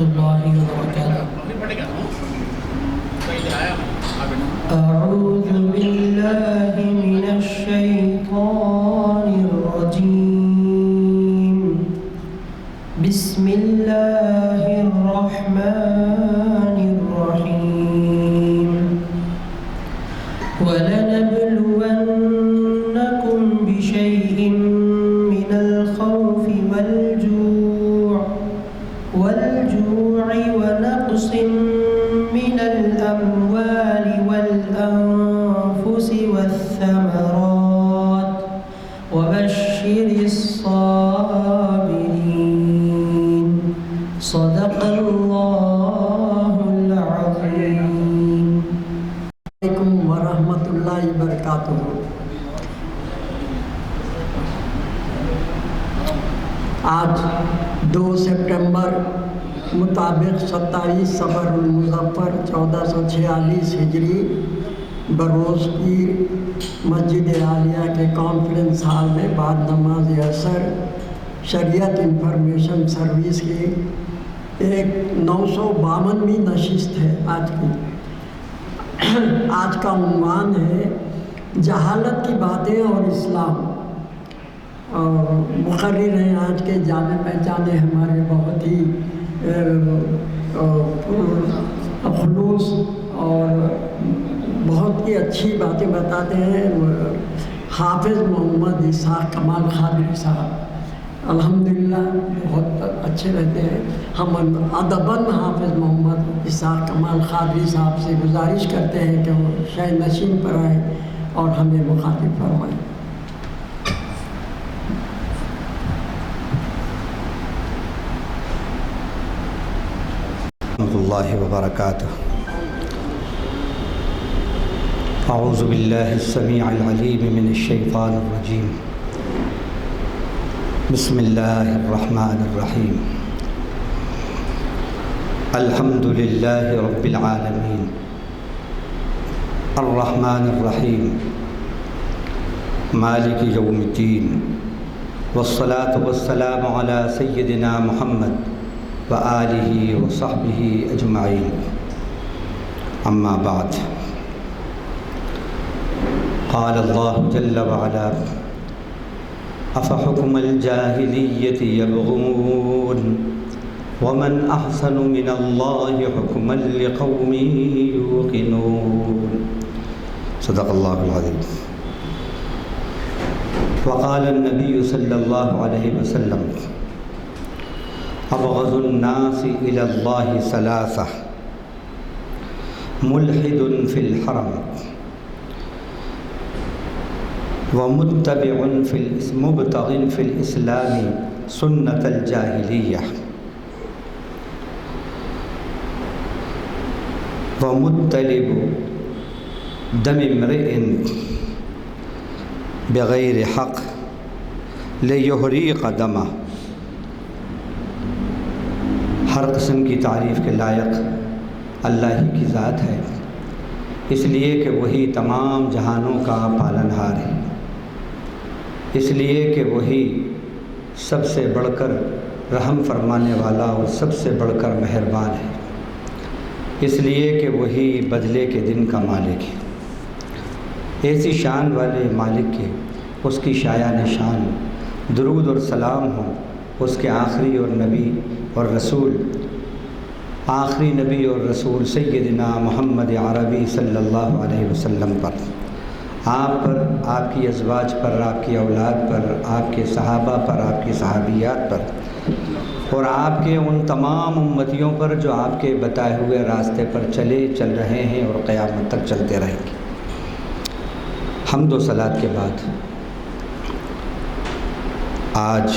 الله وبركاته. أعوذ بالله من الشيطان الرجيم. بسم الله الرحمن الرحيم. ولنبلونكم بشيء من الخوف والجوع ونقص من الأموال والأنفس والثمرات وبشر الصابرين. صدق الله العظيم. علیکم ورحمۃ اللہ وبرکاتہ. آج 2 سپٹمبر مطابق 27 صفر المظفر 1446 ہجری بروز پیر مسجد عالیہ کے کانفرنس ہال میں بعد نماز عصر شریعت انفارمیشن سروس کی ایک 952ویں نشست ہے آج کا عنوان ہے جہالت کی باتیں اور اسلام. اور مقرر ہیں آج کے جانے پہچانے ہمارے بہت ہی خلوص اور بہت ہی اچھی باتیں بتاتے ہیں حافظ محمد اسحاق کمال قادری صاحب. الحمدللہ بہت اچھے رہتے ہیں. ہم ادباً حافظ محمد اسحاق کمال قادری صاحب سے گزارش کرتے ہیں کہ وہ شہ نشین پر آئیں اور ہمیں مخاطب فرمائیں. ورحمۃ اللہ وبرکاتہ. اعوذ باللہ السمیع العلیم من الشیطان الرجیم. بسم اللہ الرحمن الرحیم. الحمد للہ رب العالمین الرحمن الرحیم مالک یوم الدین والصلاة والسلام علی سیدنا محمد وآلہ وصحبہ اجمعین. اما بعد. قال اللہ جل وعلا افحکم الجاہلیۃ یبغون ومن احسن من اللہ حکما لقوم یوقنون. صدق اللہ العظیم. وقال النبی صلی اللہ علیہ وسلم ابغض الناس الى اللہ ثلاثہ ملحد فی الحرم مبتغ فی الاسلام سنت الجاہلیہ ومطلب دم امرئ بغیر حق لیحریق دمہ. ہر قسم کی تعریف کے لائق اللہ ہی کی ذات ہے، اس لیے کہ وہی تمام جہانوں کا پالنہار ہے، اس لیے کہ وہی سب سے بڑھ کر رحم فرمانے والا اور سب سے بڑھ کر مہربان ہے، اس لیے کہ وہی بدلے کے دن کا مالک ہے. ایسی شان والے مالک کے اس کی شایان شان درود اور سلام ہو اس کے آخری اور نبی اور رسول آخری نبی اور رسول سیدنا محمد عربی صلی اللہ علیہ وسلم پر، آپ پر، آپ کی ازواج پر، آپ کی اولاد پر، آپ کے صحابہ پر، آپ کی صحابیات پر، اور آپ کے ان تمام امتیوں پر جو آپ کے بتائے ہوئے راستے پر چل رہے ہیں اور قیامت تک چلتے رہیں گے. حمد و صلات کے بعد آج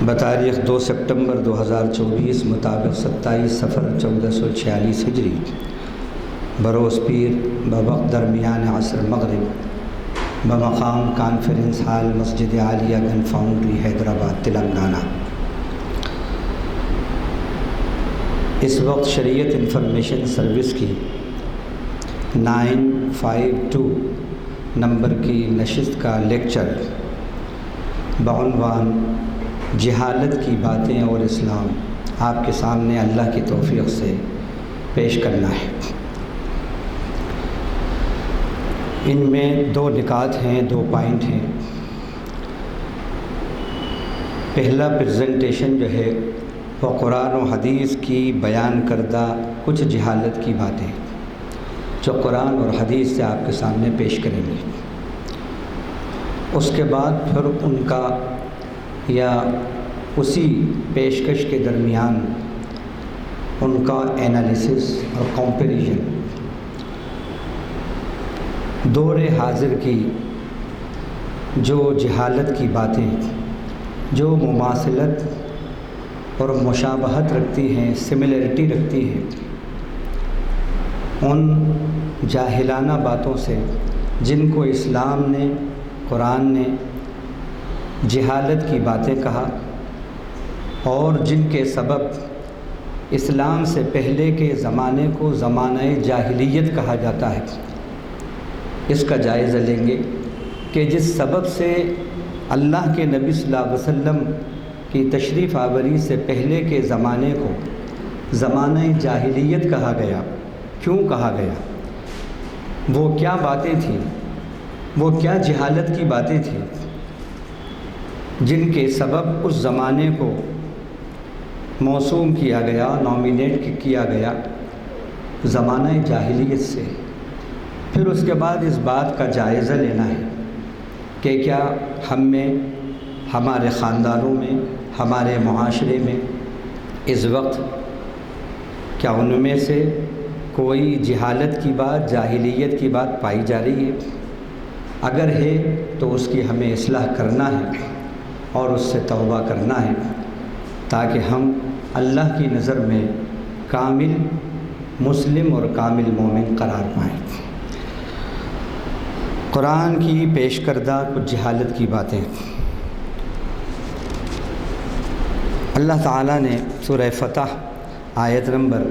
بتاریخ 2 سپٹمبر 2024 مطابق 27 صفر 1446 ہجری بروز پیر بوقت درمیان عصر مغرب بمقام کانفرنس ہال مسجد عالیہ گن فاؤنڈری حیدرآباد تلنگانہ. اس وقت شریعت انفارمیشن سروس کی 952 نمبر کی نشست کا لیکچر بعنوان جہالت کی باتیں اور اسلام آپ کے سامنے اللہ کی توفیق سے پیش کرنا ہے۔ ان میں 2 نکات ہیں، 2 پوائنٹ ہیں۔ پہلا پریزنٹیشن جو ہے وہ قرآن و حدیث کی بیان کردہ کچھ جہالت کی باتیں جو قرآن اور حدیث سے آپ کے سامنے پیش کریں گے۔ اس کے بعد پھر ان کا یا اسی پیشکش کے درمیان ان کا انالیسس اور کمپیریزن، دور حاضر کی جو جہالت کی باتیں جو مماثلت اور مشابہت رکھتی ہیں، سملیرٹی رکھتی ہیں، ان جاہلانہ باتوں سے جن کو اسلام نے، قرآن نے جہالت کی باتیں کہا اور جن کے سبب اسلام سے پہلے کے زمانے کو زمانہ جاہلیت کہا جاتا ہے، اس کا جائزہ لیں گے کہ جس سبب سے اللہ کے نبی صلی اللہ علیہ وسلم کی تشریف آوری سے پہلے کے زمانے کو زمانہ جاہلیت کہا گیا، کیوں کہا گیا، وہ کیا باتیں تھیں، وہ کیا جہالت کی باتیں تھیں جن کے سبب اس زمانے کو موسوم کیا گیا، نامینیٹ کیا گیا زمانہ جاہلیت سے۔ پھر اس کے بعد اس بات کا جائزہ لینا ہے کہ کیا ہم میں، ہمارے خاندانوں میں، ہمارے معاشرے میں اس وقت کیا ان میں سے کوئی جہالت کی بات، جاہلیت کی بات پائی جا رہی ہے؟ اگر ہے تو اس کی ہمیں اصلاح کرنا ہے اور اس سے توبہ کرنا ہے تاکہ ہم اللہ کی نظر میں کامل مسلم اور کامل مومن قرار پائیں۔ قرآن کی پیش کردہ کچھ جہالت کی باتیں۔ اللہ تعالیٰ نے سورہ فتح آیت نمبر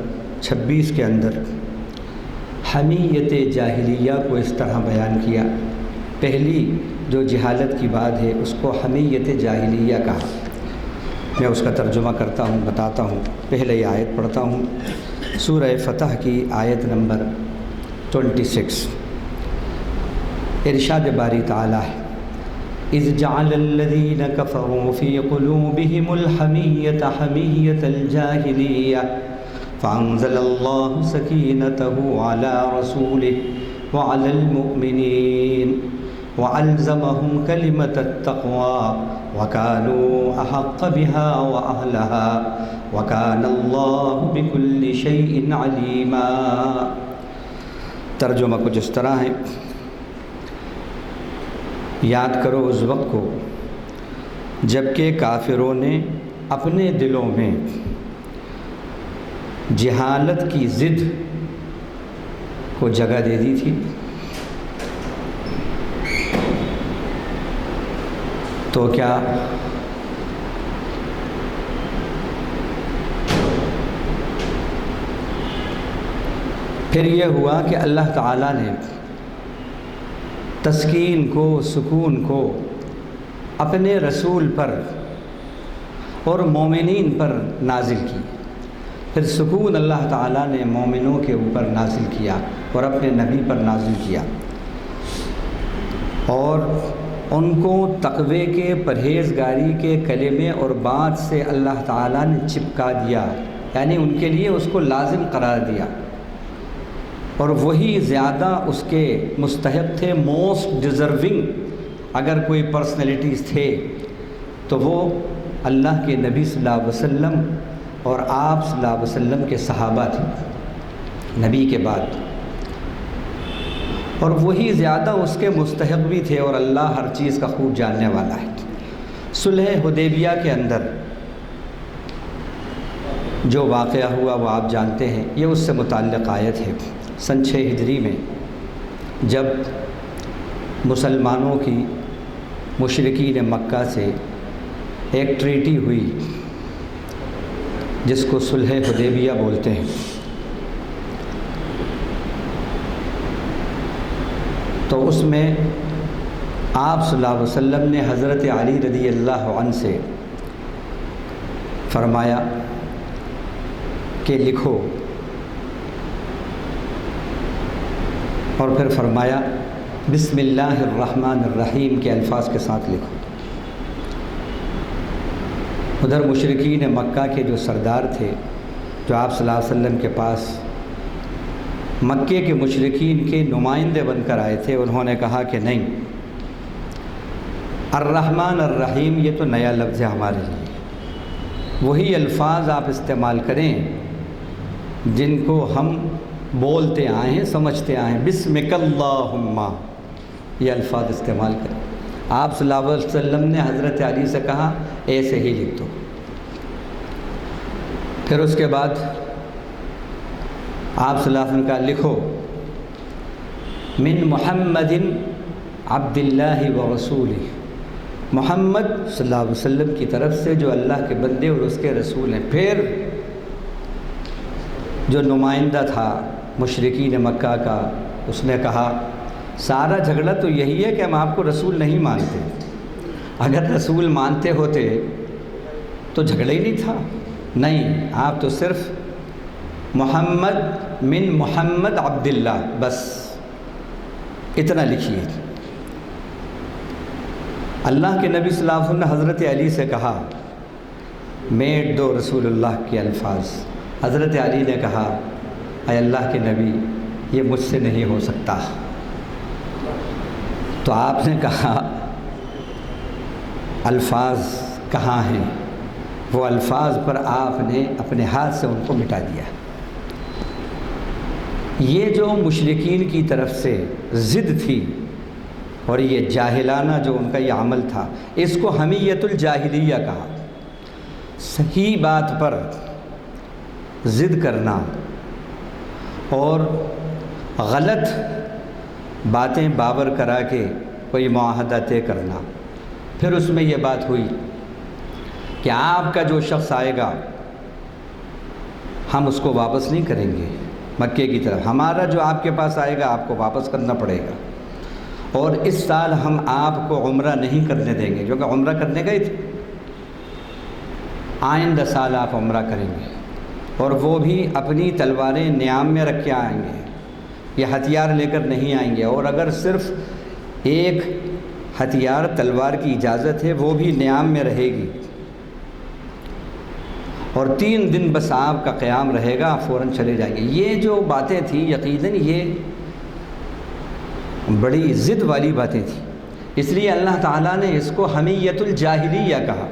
26 کے اندر حمیت جاہلیہ کو اس طرح بیان کیا۔ پہلی جو جہالت کی بات ہے اس کو حمیت جاہلیہ کہا۔ میں اس کا ترجمہ کرتا ہوں، بتاتا ہوں۔ پہلے یہ آیت پڑھتا ہوں، سورہ فتح کی آیت نمبر 26۔ ارشاد باری تعالیٰ ہے، اذ جعل الذین کفروا فی قلوبہم الحمیۃ حمیۃ الجاہلیہ فانزل اللہ سکینتہ علی رسولہ وعلی المؤمنین وألزمهم كلمة التقوى وكانوا أحق بها وأهلها وكان الله بكل شيء عليما۔ ترجمہ کچھ اس طرح ہے، یاد کرو اس وقت کو جب کہ کافروں نے اپنے دلوں میں جہالت کی ضد کو جگہ دے دی تھی، تو کیا پھر یہ ہوا کہ اللہ تعالیٰ نے تسکین کو، سکون کو اپنے رسول پر اور مومنین پر نازل کی۔ پھر سکون اللہ تعالیٰ نے مومنوں کے اوپر نازل کیا اور اپنے نبی پر نازل کیا، اور ان کو تقوی کے، پرہیزگاری کے کلمے اور بات سے اللہ تعالیٰ نے چپکا دیا، یعنی ان کے لیے اس کو لازم قرار دیا، اور وہی زیادہ اس کے مستحق تھے، موسٹ ڈیزرونگ۔ اگر کوئی پرسنالٹیز تھے تو وہ اللہ کے نبی صلی اللہ علیہ وسلم اور آپ صلی اللہ علیہ وسلم کے صحابہ تھے نبی کے بعد، اور وہی زیادہ اس کے مستحق بھی تھے، اور اللہ ہر چیز کا خوب جاننے والا ہے۔ صلح حدیبیہ کے اندر جو واقعہ ہوا وہ آپ جانتے ہیں، یہ اس سے متعلق آیت ہے۔ سن 6 ہجری میں جب مسلمانوں کی مشرکین مکہ سے ایک ٹریٹی ہوئی جس کو صلح حدیبیہ بولتے ہیں، تو اس میں آپ صلی اللہ علیہ وسلم نے حضرت علی رضی اللہ عنہ سے فرمایا کہ لکھو، اور پھر فرمایا بسم اللہ الرحمن الرحیم کے الفاظ کے ساتھ لکھو۔ ادھر مشرکین مکہ کے جو سردار تھے، جو آپ صلی اللہ علیہ وسلم کے پاس مکے کے مشرکین کے نمائندے بن کر آئے تھے، انہوں نے کہا کہ نہیں، الرحمن الرحیم یہ تو نیا لفظ ہے ہمارے لیے، وہی الفاظ آپ استعمال کریں جن کو ہم بولتے آئے ہیں، سمجھتے آئے ہیں، بسمک اللہم، یہ الفاظ استعمال کریں۔ آپ صلی اللہ علیہ وسلم نے حضرت علی سے کہا ایسے ہی لکھ دو۔ پھر اس کے بعد آپ صلی اللہ علیہ وسلم نے کہا لکھو من محمد عبد اللہ و رسولہ، محمد صلی اللہ علیہ وسلم کی طرف سے جو اللہ کے بندے اور اس کے رسول ہیں۔ پھر جو نمائندہ تھا مشرکین مکہ کا، اس نے کہا سارا جھگڑا تو یہی ہے کہ ہم آپ کو رسول نہیں مانتے، اگر رسول مانتے ہوتے تو جھگڑا ہی نہیں تھا، نہیں، آپ تو صرف محمد من محمد عبداللہ، بس اتنا لکھیے۔ اللہ کے نبی صلی اللہ علیہ وسلم نے حضرت علی سے کہا میٹ دو رسول اللہ کے الفاظ۔ حضرت علی نے کہا اے اللہ کے نبی یہ مجھ سے نہیں ہو سکتا۔ تو آپ نے کہا الفاظ کہاں ہیں؟ وہ الفاظ پر آپ نے اپنے ہاتھ سے ان کو مٹا دیا۔ یہ جو مشرکین کی طرف سے ضد تھی اور یہ جاہلانہ جو ان کا یہ عمل تھا، اس کو حمیت الجاہلیہ کہا۔ صحیح بات پر ضد کرنا اور غلط باتیں باور کرا کے کوئی معاہدہ طے کرنا۔ پھر اس میں یہ بات ہوئی کہ آپ کا جو شخص آئے گا ہم اس کو واپس نہیں کریں گے مکے کی طرف، ہمارا جو آپ کے پاس آئے گا آپ کو واپس کرنا پڑے گا، اور اس سال ہم آپ کو عمرہ نہیں کرنے دیں گے، جو کہ عمرہ کرنے گئے تھے، آئندہ سال آپ عمرہ کریں گے، اور وہ بھی اپنی تلواریں نیام میں رکھ کے آئیں گے، یہ ہتھیار لے کر نہیں آئیں گے، اور اگر صرف ایک ہتھیار تلوار کی اجازت ہے وہ بھی نیام میں رہے گی، اور 3 دن بس آپ کا قیام رہے گا، فوراً چلے جائیں گے۔ یہ جو باتیں تھیں یقیناً یہ بڑی ضد والی باتیں تھیں، اس لیے اللہ تعالیٰ نے اس کو حمیت الجاہلیہ کہا،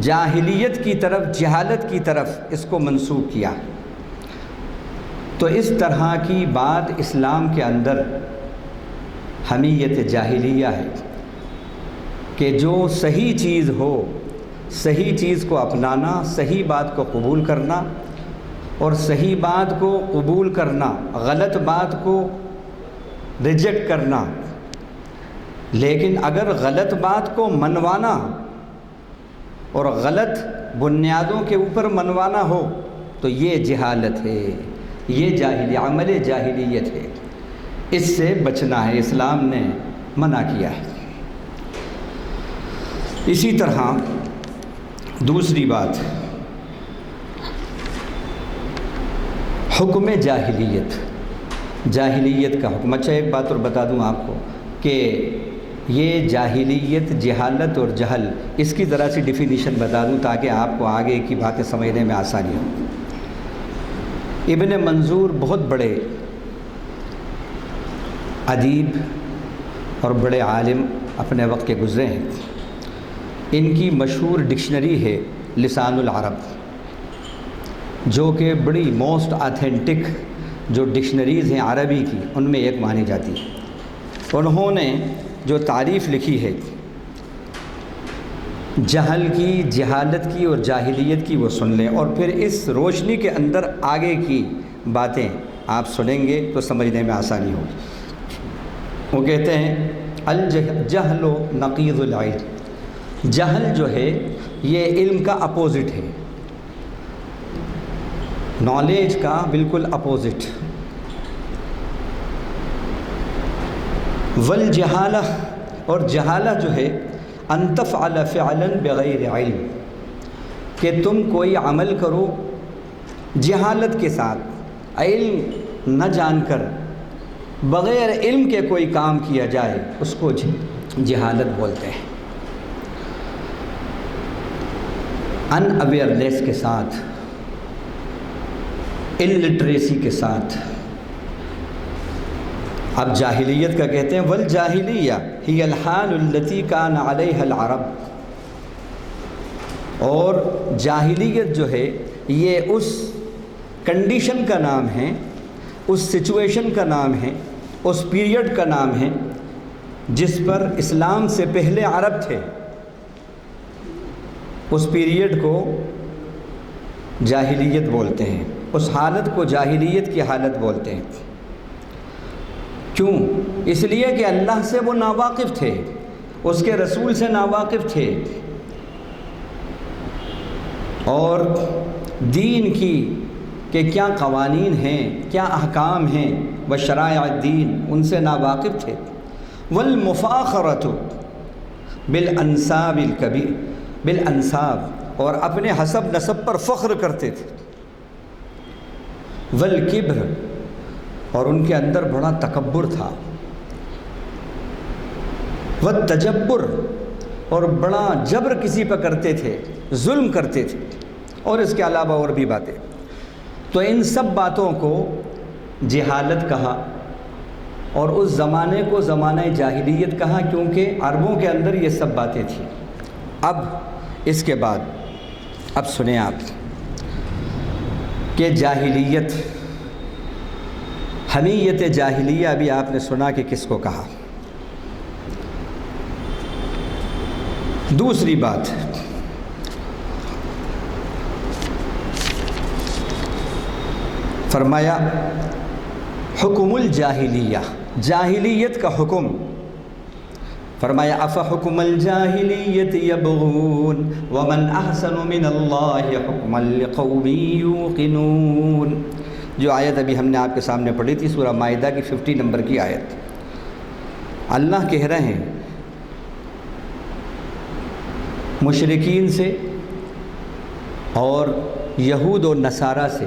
جاہلیت کی طرف، جہالت کی طرف اس کو منسوب کیا۔ تو اس طرح کی بات اسلام کے اندر حمیت جاہلیہ ہے کہ جو صحیح چیز ہو، صحیح چیز کو اپنانا، صحیح بات کو قبول کرنا، اور صحیح بات کو قبول کرنا، غلط بات کو ریجیکٹ کرنا۔ لیکن اگر غلط بات کو منوانا اور غلط بنیادوں کے اوپر منوانا ہو تو یہ جہالت ہے، یہ عمل جاہلیت ہے، اس سے بچنا ہے، اسلام نے منع کیا ہے۔ اسی طرح دوسری بات، حکم جاہلیت، جاہلیت کا حکم۔ اچھا ایک بات اور بتا دوں آپ کو کہ یہ جاہلیت، جہالت اور جہل، اس کی ذرا سی ڈیفینیشن بتا دوں تاکہ آپ کو آگے کی باتیں سمجھنے میں آسانی ہو۔ ابن منظور بہت بڑے ادیب اور بڑے عالم اپنے وقت کے گزرے ہیں۔ ان کی مشہور ڈکشنری ہے لسان العرب، جو کہ بڑی موسٹ آتھینٹک جو ڈکشنریز ہیں عربی کی، ان میں ایک مانی جاتی ہے۔ انہوں نے جو تعریف لکھی ہے جہل کی، جہالت کی اور جاہلیت کی، وہ سن لیں، اور پھر اس روشنی کے اندر آگے کی باتیں آپ سنیں گے تو سمجھنے میں آسانی ہوگی۔ وہ کہتے ہیں الجہل نقیض العلم، جہل جو ہے یہ علم کا اپوزٹ ہے، نالج کا بالکل اپوزٹ۔ والجہالہ، اور جہالہ جو ہے ان تفعل فعلا بغیر علم، کہ تم کوئی عمل کرو جہالت کے ساتھ، علم نہ جان کر بغیر علم کے کوئی کام کیا جائے اس کو جہالت بولتے ہیں۔ ان اویئرنیس کے ساتھ، انلٹریسی کے ساتھ، اب جاہلیت کا کہتے ہیں والجاہلیہ ہی الحال التی کان علیہ العرب، اور جاہلیت جو ہے یہ اس کنڈیشن کا نام ہے، اس سچویشن کا نام ہے، اس پیریڈ کا نام ہے جس پر اسلام سے پہلے عرب تھے۔ اس پیریڈ کو جاہلیت بولتے ہیں، اس حالت کو جاہلیت کی حالت بولتے ہیں۔ کیوں؟ اس لیے کہ اللہ سے وہ ناواقف تھے، اس کے رسول سے ناواقف تھے، اور دین کی کہ کیا قوانین ہیں، کیا احکام ہیں، و شرائع الدین ان سے ناواقف تھے۔ والمفاخرۃ بالانساب الکبیر، بالانساب، اور اپنے حسب نسب پر فخر کرتے تھے۔ والکبر، اور ان کے اندر بڑا تکبر تھا۔ والتجبر، اور بڑا جبر کسی پہ کرتے تھے، ظلم کرتے تھے، اور اس کے علاوہ اور بھی باتیں۔ تو ان سب باتوں کو جہالت کہا، اور اس زمانے کو زمانہ جاہلیت کہا، کیونکہ عربوں کے اندر یہ سب باتیں تھیں۔ اب اس کے بعد اب سنیں آپ کہ جاہلیت، حمیت جاہلیہ ابھی آپ نے سنا کہ کس کو کہا۔ دوسری بات، فرمایا حکم الجاہلیہ، جاہلیت کا حکم۔ فرمایا افحکم الجاہلیت یبغون ومن احسن من اللہ حکما لقوم یوقنون، جو آیت ابھی ہم نے آپ کے سامنے پڑھی تھی، سورہ مائدہ کی 50 نمبر کی آیت۔ اللہ کہہ رہے ہیں مشرکین سے اور یہود و نصارہ سے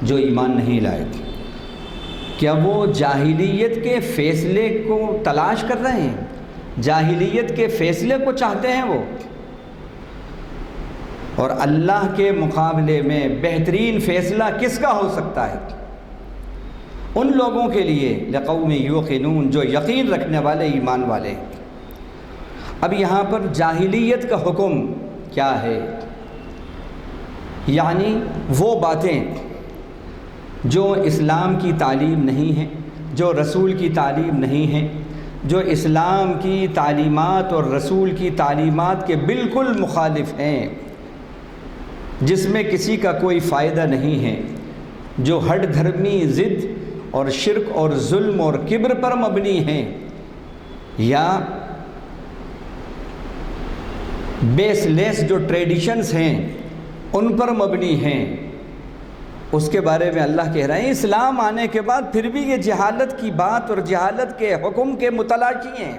جو ایمان نہیں لائے، کیا وہ جاہلیت کے فیصلے کو تلاش کر رہے ہیں؟ جاہلیت کے فیصلے کو چاہتے ہیں وہ؟ اور اللہ کے مقابلے میں بہترین فیصلہ کس کا ہو سکتا ہے؟ ان لوگوں کے لیے لقوم یوقنون، جو یقین رکھنے والے، ایمان والے۔ اب یہاں پر جاہلیت کا حکم کیا ہے؟ یعنی وہ باتیں جو اسلام کی تعلیم نہیں ہیں، جو رسول کی تعلیم نہیں ہیں، جو اسلام کی تعلیمات اور رسول کی تعلیمات کے بالکل مخالف ہیں، جس میں کسی کا کوئی فائدہ نہیں ہے، جو ہٹ دھرمی ضد اور شرک اور ظلم اور کبر پر مبنی ہیں، یا بیس لیس جو ٹریڈیشنز ہیں ان پر مبنی ہیں، اس کے بارے میں اللہ کہہ رہے ہیں اسلام آنے کے بعد پھر بھی یہ جہالت کی بات اور جہالت کے حکم کے متلاشی ہیں،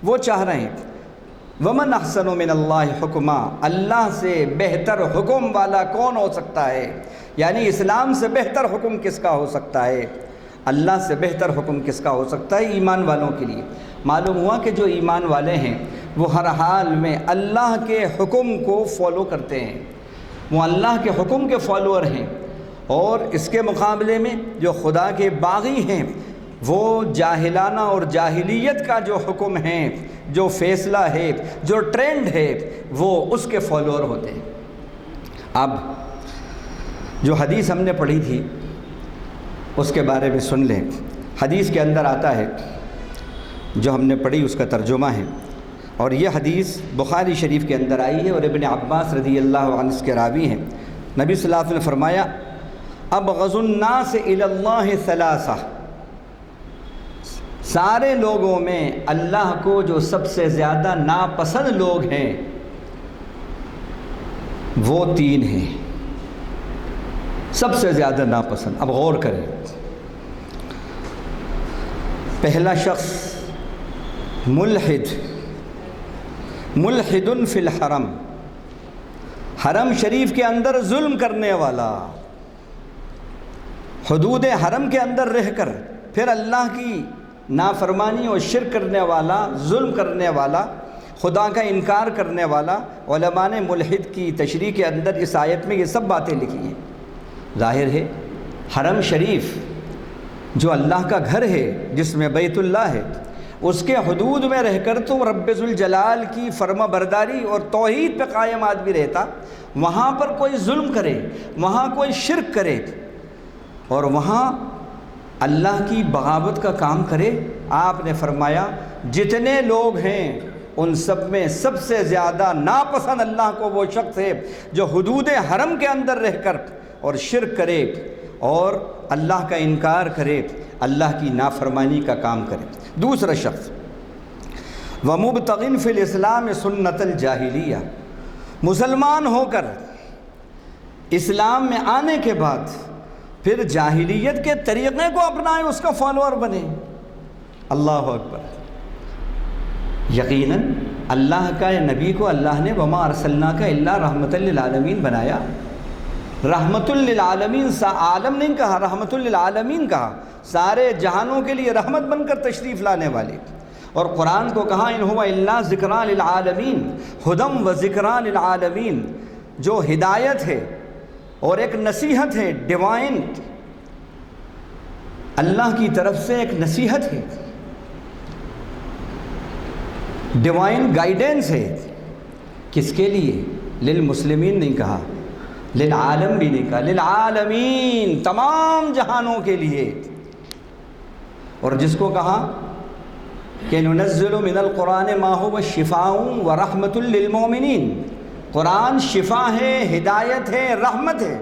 وہ چاہ رہے ہیں۔ ومن احسن من اللہ حکما، اللہ سے بہتر حکم والا کون ہو سکتا ہے؟ یعنی اسلام سے بہتر حکم کس کا ہو سکتا ہے؟ اللہ سے بہتر حکم کس کا ہو سکتا ہے؟ ایمان والوں کے لیے۔ معلوم ہوا کہ جو ایمان والے ہیں وہ ہر حال میں اللہ کے حکم کو فالو کرتے ہیں، وہ اللہ کے حکم کے فالوور ہیں، اور اس کے مقابلے میں جو خدا کے باغی ہیں وہ جاہلانہ اور جاہلیت کا جو حکم ہے، جو فیصلہ ہے، جو ٹرینڈ ہے، وہ اس کے فالوور ہوتے ہیں۔ اب جو حدیث ہم نے پڑھی تھی اس کے بارے میں سن لیں۔ حدیث کے اندر آتا ہے، جو ہم نے پڑھی اس کا ترجمہ ہے، اور یہ حدیث بخاری شریف کے اندر آئی ہے، اور ابن عباس رضی اللہ عنہ اس کے راوی ہیں۔ نبی صلی اللہ علیہ وسلم نے فرمایا ابغض الناس الی اللہ ثلاثہ، سارے لوگوں میں اللہ کو جو سب سے زیادہ ناپسند لوگ ہیں وہ تین ہیں، سب سے زیادہ ناپسند۔ اب غور کریں، پہلا شخص ملحد، ملحد فی الحرم، حرم شریف کے اندر ظلم کرنے والا، حدود حرم کے اندر رہ کر پھر اللہ کی نافرمانی اور شرک کرنے والا، ظلم کرنے والا، خدا کا انکار کرنے والا، علماء نے ملحد کی تشریح کے اندر اس آیت میں یہ سب باتیں لکھی ہیں۔ ظاہر ہے حرم شریف جو اللہ کا گھر ہے، جس میں بیت اللہ ہے، اس کے حدود میں رہ کر تو رب ذوالجلال کی فرما برداری اور توحید پہ قائم آدمی رہتا، وہاں پر کوئی ظلم کرے، وہاں کوئی شرک کرے اور وہاں اللہ کی بغاوت کا کام کرے، آپ نے فرمایا جتنے لوگ ہیں ان سب میں سب سے زیادہ ناپسند اللہ کو وہ شخص ہے جو حدود حرم کے اندر رہ کر اور شرک کرے اور اللہ کا انکار کرے، اللہ کی نافرمانی کا کام کرے۔ دوسرا شخص وَمُبْتَغٍ فِي الْإِسْلَامِ سُنَّةَ الْجَاہِلِیَّہ، مسلمان ہو کر اسلام میں آنے کے بعد پھر جاہلیت کے طریقے کو اپنائے، اس کا فالوور بنے۔ اللہ اکبر۔ یقیناً اللہ کا نبی کو اللہ نے وَمَا أَرْسَلْنَاكَ إِلَّا رَحْمَةً لِلْعَالَمِينَ بنایا۔ رحمت للعالمین، عالم نہیں کہا، رحمت للعالمین کہا، سارے جہانوں کے لیے رحمت بن کر تشریف لانے والے۔ اور قرآن کو کہا ان هو الا ذکریٰ للعالمین، ہدی و ذکریٰ للعالمین، جو ہدایت ہے اور ایک نصیحت ہے، ڈیوائن اللہ کی طرف سے ایک نصیحت ہے، ڈیوائن گائیڈنس ہے۔ کس کے لیے؟ للمسلمین نہیں کہا، للعالم بھی نہیں کہا، للعالمین، تمام جہانوں کے لیے۔ اور جس کو کہا کہ ننزل من القرآن ما هو شفاء ورحمۃ للمؤمنین، قرآن شفا ہے، ہدایت ہے، رحمت ہے۔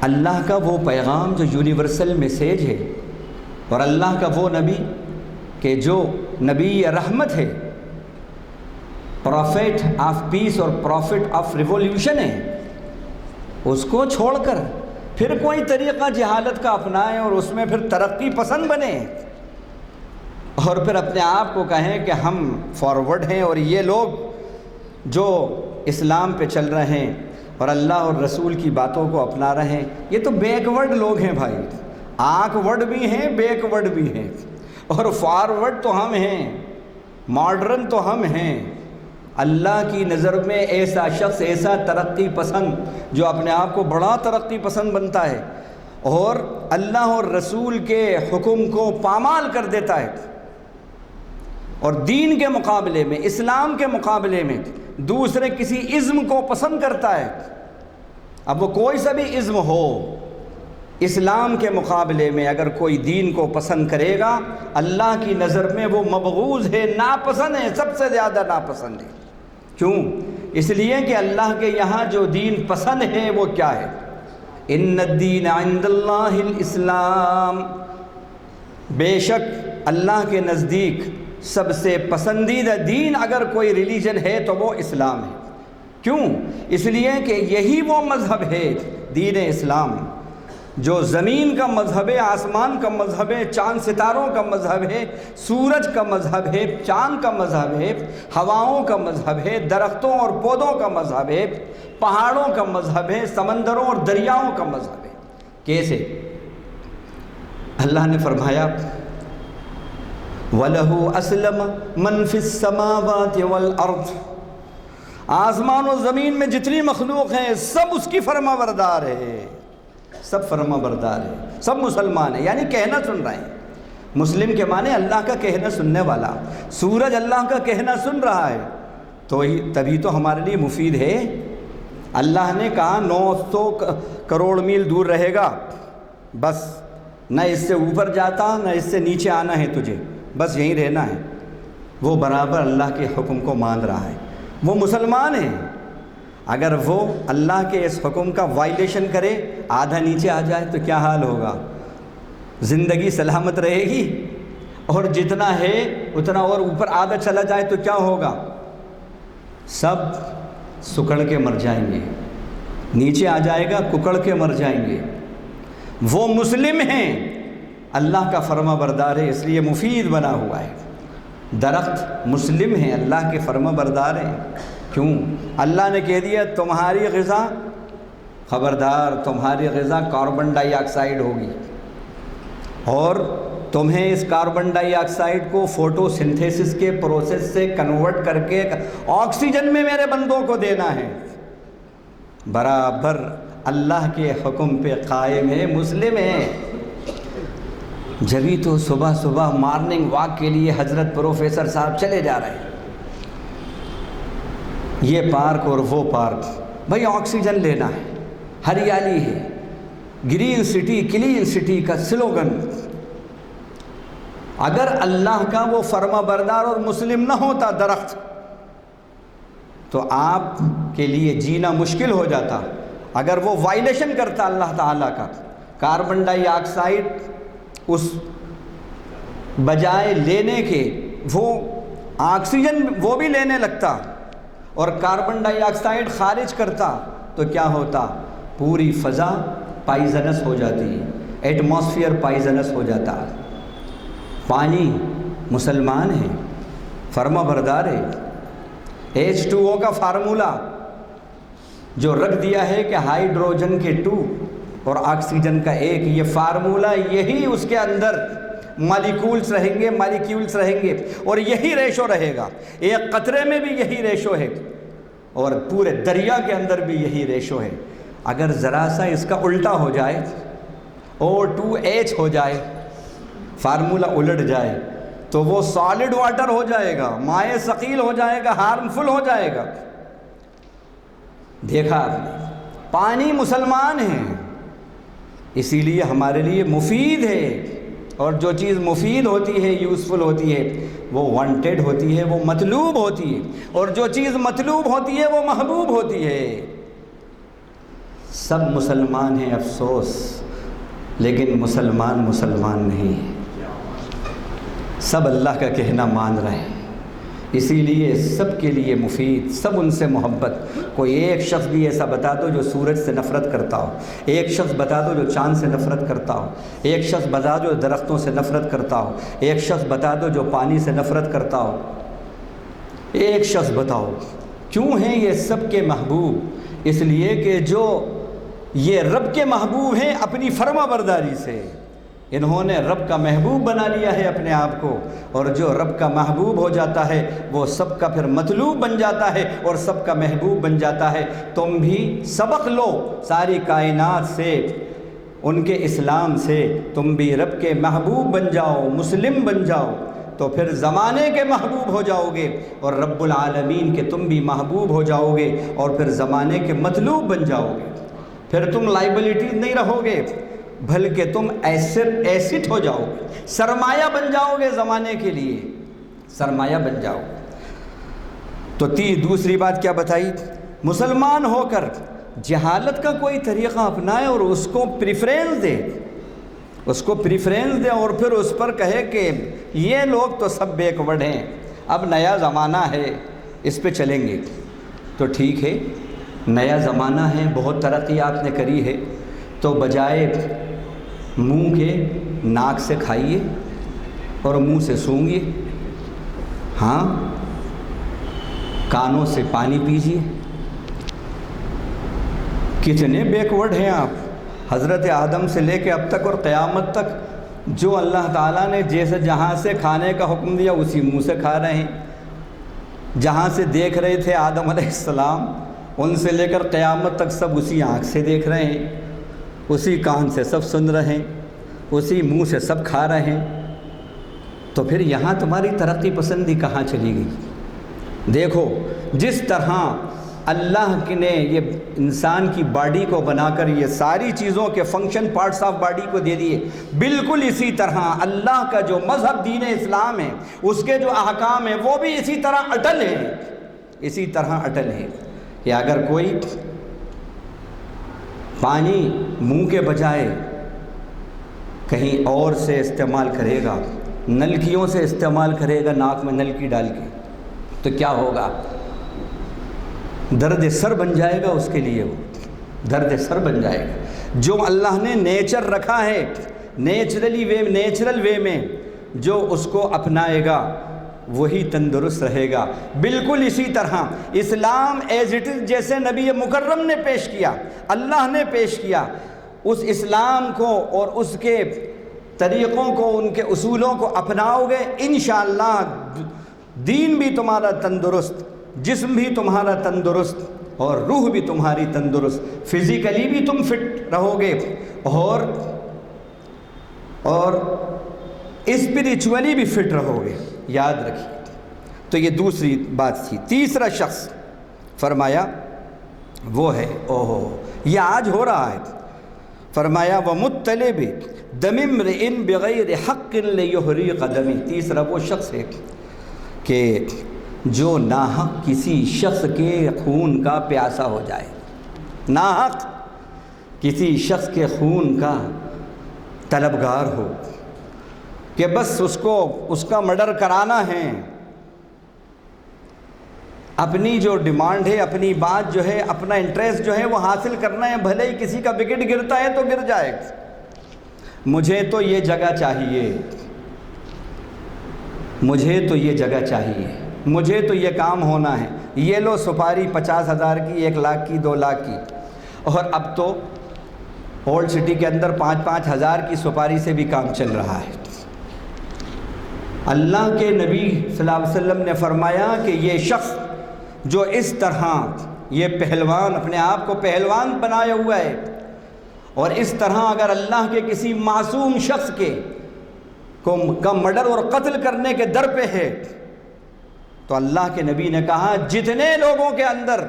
اللہ کا وہ پیغام جو یونیورسل میسیج ہے، اور اللہ کا وہ نبی کہ جو نبی رحمت ہے، پروفیٹ آف پیس اور پروفٹ آف ریولیوشن ہے، اس کو چھوڑ کر پھر کوئی طریقہ جہالت کا اپنائیں اور اس میں پھر ترقی پسند بنے اور پھر اپنے آپ کو کہیں کہ ہم فارورڈ ہیں اور یہ لوگ جو اسلام پہ چل رہے ہیں اور اللہ اور رسول کی باتوں کو اپنا رہے ہیں، یہ تو بیکورڈ لوگ ہیں بھائی، آکورڈ بھی ہیں، بیکورڈ بھی ہیں، اور فارورڈ تو ہم ہیں، ماڈرن تو ہم ہیں۔ اللہ کی نظر میں ایسا شخص، ایسا ترقی پسند جو اپنے آپ کو بڑا ترقی پسند بنتا ہے اور اللہ اور رسول کے حکم کو پامال کر دیتا ہے اور دین کے مقابلے میں، اسلام کے مقابلے میں دوسرے کسی ازم کو پسند کرتا ہے، اب وہ کوئی سا بھی ازم ہو، اسلام کے مقابلے میں اگر کوئی دین کو پسند کرے گا، اللہ کی نظر میں وہ مبغوض ہے، ناپسند ہے، سب سے زیادہ ناپسند ہے۔ کیوں؟ اس لیے کہ اللہ کے یہاں جو دین پسند ہے وہ کیا ہے؟ ان الدین عند اللہ الاسلام، بے شک اللہ کے نزدیک سب سے پسندیدہ دین اگر کوئی ریلیجن ہے تو وہ اسلام ہے۔ کیوں؟ اس لیے کہ یہی وہ مذہب ہے، دین اسلام، جو زمین کا مذہب ہے، آسمان کا مذہب ہے، چاند ستاروں کا مذہب ہے، سورج کا مذہب ہے، چاند کا مذہب ہے، ہواؤں کا مذہب ہے، درختوں اور پودوں کا مذہب ہے، پہاڑوں کا مذہب ہے، سمندروں اور دریاؤں کا مذہب ہے۔ کیسے؟ اللہ نے فرمایا وَلَهُ أَسْلَمَ مَنْ فِي السَّمَاوَاتِ وَالْأَرْضِ، آسمان و زمین میں جتنی مخلوق ہیں سب اس کی فرما بردار ہے، سب فرما بردار ہے، سب مسلمان ہیں، یعنی کہنا سن رہے ہیں۔ مسلم کے معنی اللہ کا کہنا سننے والا۔ سورج اللہ کا کہنا سن رہا ہے تو تبھی تو ہمارے لیے مفید ہے۔ اللہ نے کہا 900 کروڑ میل دور رہے گا، بس نہ اس سے اوپر جاتا نہ اس سے نیچے آنا ہے تجھے، بس یہیں رہنا ہے۔ وہ برابر اللہ کے حکم کو مان رہا ہے، وہ مسلمان ہے۔ اگر وہ اللہ کے اس حکم کا وائلیشن کرے، آدھا نیچے آ جائے تو کیا حال ہوگا؟ زندگی سلامت رہے گی؟ اور جتنا ہے اتنا اور اوپر آدھا چلا جائے تو کیا ہوگا؟ سب سکڑ کے مر جائیں گے، نیچے آ جائے گا ککڑ کے مر جائیں گے۔ وہ مسلم ہیں، اللہ کا فرما بردار ہے، اس لیے مفید بنا ہوا ہے۔ درخت مسلم ہیں، اللہ کے فرما بردار ہیں۔ کیوں؟ اللہ نے کہہ دیا تمہاری غذا خبردار تمہاری غذا کاربن ڈائی آکسائڈ ہوگی، اور تمہیں اس کاربن ڈائی آکسائڈ کو فوٹو سنتھیسس کے پروسیس سے کنورٹ کر کے آکسیجن میں میرے بندوں کو دینا ہے۔ برابر اللہ کے حکم پہ قائم ہے، مسلم ہے۔ جبھی تو صبح صبح مارننگ واک کے لیے حضرت پروفیسر صاحب چلے جا رہے ہیں، یہ پارک اور وہ پارک، بھائی آکسیجن لینا ہے، ہریالی ہے، گرین سٹی کلین سٹی کا سلوگن۔ اگر اللہ کا وہ فرما بردار اور مسلم نہ ہوتا درخت تو آپ کے لیے جینا مشکل ہو جاتا۔ اگر وہ وائلیشن کرتا اللہ تعالیٰ کا، کاربن ڈائی آکسائڈ اس بجائے لینے کے وہ آکسیجن وہ بھی لینے لگتا اور کاربن ڈائی آکسائڈ خارج کرتا تو کیا ہوتا؟ پوری فضا پائزنس ہو جاتی، ایٹماسفیئر پائزنس ہو جاتا۔ پانی مسلمان ہے، فرما بردار ہے۔ H2O کا فارمولہ جو رکھ دیا ہے کہ ہائیڈروجن کے 2 اور آکسیجن کا 1، یہ فارمولہ یہی اس کے اندر مالیکیولز رہیں گے اور یہی ریشو رہے گا۔ ایک قطرے میں بھی یہی ریشو ہے اور پورے دریا کے اندر بھی یہی ریشو ہے۔ اگر ذرا سا اس کا الٹا ہو جائے، O2H ہو جائے، فارمولہ الٹ جائے تو وہ سالڈ واٹر ہو جائے گا، مائع ثقیل ہو جائے گا، ہارمفل ہو جائے گا۔ دیکھا آپ نے، پانی مسلمان ہے، اسی لیے ہمارے لیے مفید ہے، اور جو چیز مفید ہوتی ہے، یوزفل ہوتی ہے، وہ وانٹیڈ ہوتی ہے، وہ مطلوب ہوتی ہے، اور جو چیز مطلوب ہوتی ہے وہ محبوب ہوتی ہے۔ سب مسلمان ہیں افسوس، لیکن مسلمان نہیں ہے۔ سب اللہ کا کہنا مان رہے ہیں، اسی لیے سب کے لیے مفید، سب ان سے محبت۔ کوئی ایک شخص بھی ایسا بتا دو جو سورج سے نفرت کرتا ہو، ایک شخص بتا دو جو چاند سے نفرت کرتا ہو، ایک شخص بتا دو جو درختوں سے نفرت کرتا ہو، ایک شخص بتا دو جو پانی سے نفرت کرتا ہو، ایک شخص بتاؤ۔ کیوں ہیں یہ سب کے محبوب؟ اس لیے کہ جو یہ رب کے محبوب ہیں اپنی فرما برداری سے، انہوں نے رب کا محبوب بنا لیا ہے اپنے آپ کو، اور جو رب کا محبوب ہو جاتا ہے وہ سب کا پھر مطلوب بن جاتا ہے اور سب کا محبوب بن جاتا ہے۔ تم بھی سبق لو ساری کائنات سے، ان کے اسلام سے، تم بھی رب کے محبوب بن جاؤ، مسلم بن جاؤ، تو پھر زمانے کے محبوب ہو جاؤ گے، اور رب العالمین کے تم بھی محبوب ہو جاؤ گے، اور پھر زمانے کے مطلوب بن جاؤ گے۔ پھر تم لائبلٹی نہیں رہو گے، بلکہ تم ایسٹ ہو جاؤ گے، سرمایہ بن جاؤ گے، زمانے کے لیے سرمایہ بن جاؤ۔ تو دوسری بات کیا بتائی؟ مسلمان ہو کر جہالت کا کوئی طریقہ اپنائے اور اس کو پریفرنس دے، اور پھر اس پر کہے کہ یہ لوگ تو سب بیکورڈ ہیں، اب نیا زمانہ ہے، اس پہ چلیں گے۔ تو ٹھیک ہے، نیا زمانہ ہے، بہت ترقی آپ نے کری ہے، تو بجائے منہ کے ناک سے کھائیے اور منہ سے سونگیے، ہاں، کانوں سے پانی پیجیے۔ کتنے بیکورڈ ہیں آپ، حضرت آدم سے لے کے اب تک اور قیامت تک جو اللہ تعالیٰ نے جیسے جہاں سے کھانے کا حکم دیا اسی منہ سے کھا رہے ہیں، جہاں سے دیکھ رہے تھے آدم علیہ السلام ان سے لے کر قیامت تک سب اسی آنکھ سے دیکھ رہے ہیں، اسی کان سے سب سن رہے ہیں، اسی منہ سے سب کھا رہے ہیں۔ تو پھر یہاں تمہاری ترقی پسندی کہاں چلی گئی؟ دیکھو جس طرح اللہ نے یہ انسان کی باڈی کو بنا کر یہ ساری چیزوں کے فنکشن پارٹس آف باڈی کو دے دیے، بالکل اسی طرح اللہ کا جو مذہب دین اسلام ہے، اس کے جو احکام ہیں وہ بھی اسی طرح اٹل ہیں، اسی طرح اٹل ہیں کہ اگر کوئی پانی منہ کے بجائے کہیں اور سے استعمال کرے گا، نلکیوں سے استعمال کرے گا، ناک میں نلکی ڈال کے، تو کیا ہوگا؟ درد سر بن جائے گا اس کے لیے، وہ درد سر بن جائے گا۔ جو اللہ نے نیچر رکھا ہے، نیچرل وے میں جو اس کو اپنائے گا وہی تندرست رہے گا۔ بالکل اسی طرح اسلام ایز اٹ از جیسے نبی مکرم نے پیش کیا، اللہ نے پیش کیا، اس اسلام کو اور اس کے طریقوں کو، ان کے اصولوں کو اپناؤ گے، انشاءاللہ دین بھی تمہارا تندرست، جسم بھی تمہارا تندرست اور روح بھی تمہاری تندرست، فزیکلی بھی تم فٹ رہو گے اور اسپریچولی بھی فٹ رہو گے، یاد رکھیے۔ تو یہ دوسری بات تھی۔ تیسرا شخص فرمایا وہ ہے یہ آج ہو رہا ہے، فرمایا وَمُطَّلِبِ دَمِ امْرِئٍ بِغَيْرِ حَقٍّ لِيُحْرِقَ دَمِهِ۔ تیسرا وہ شخص ہے کہ جو ناحق کسی شخص کے خون کا پیاسا ہو جائے، ناحق کسی شخص کے خون کا طلبگار ہو کہ بس اس کا مرڈر کرانا ہے، اپنی جو ڈیمانڈ ہے، اپنی بات جو ہے، اپنا انٹریسٹ جو ہے وہ حاصل کرنا ہے، بھلے ہی کسی کا وکٹ گرتا ہے تو گر جائے، مجھے تو یہ جگہ چاہیے، مجھے تو یہ جگہ چاہیے، مجھے تو یہ کام ہونا ہے، یہ لو سپاری 50,000 کی، 1 لاکھ کی، 2 لاکھ کی، اور اب تو اولڈ سٹی کے اندر 5-5 ہزار کی سپاری سے بھی کام چل رہا ہے۔ اللہ کے نبی صلی اللہ علیہ وسلم نے فرمایا کہ یہ شخص جو اس طرح یہ پہلوان، اپنے آپ کو پہلوان بنایا ہوا ہے، اور اس طرح اگر اللہ کے کسی معصوم شخص کا مرڈر اور قتل کرنے کے در پہ ہے، تو اللہ کے نبی نے کہا جتنے لوگوں کے اندر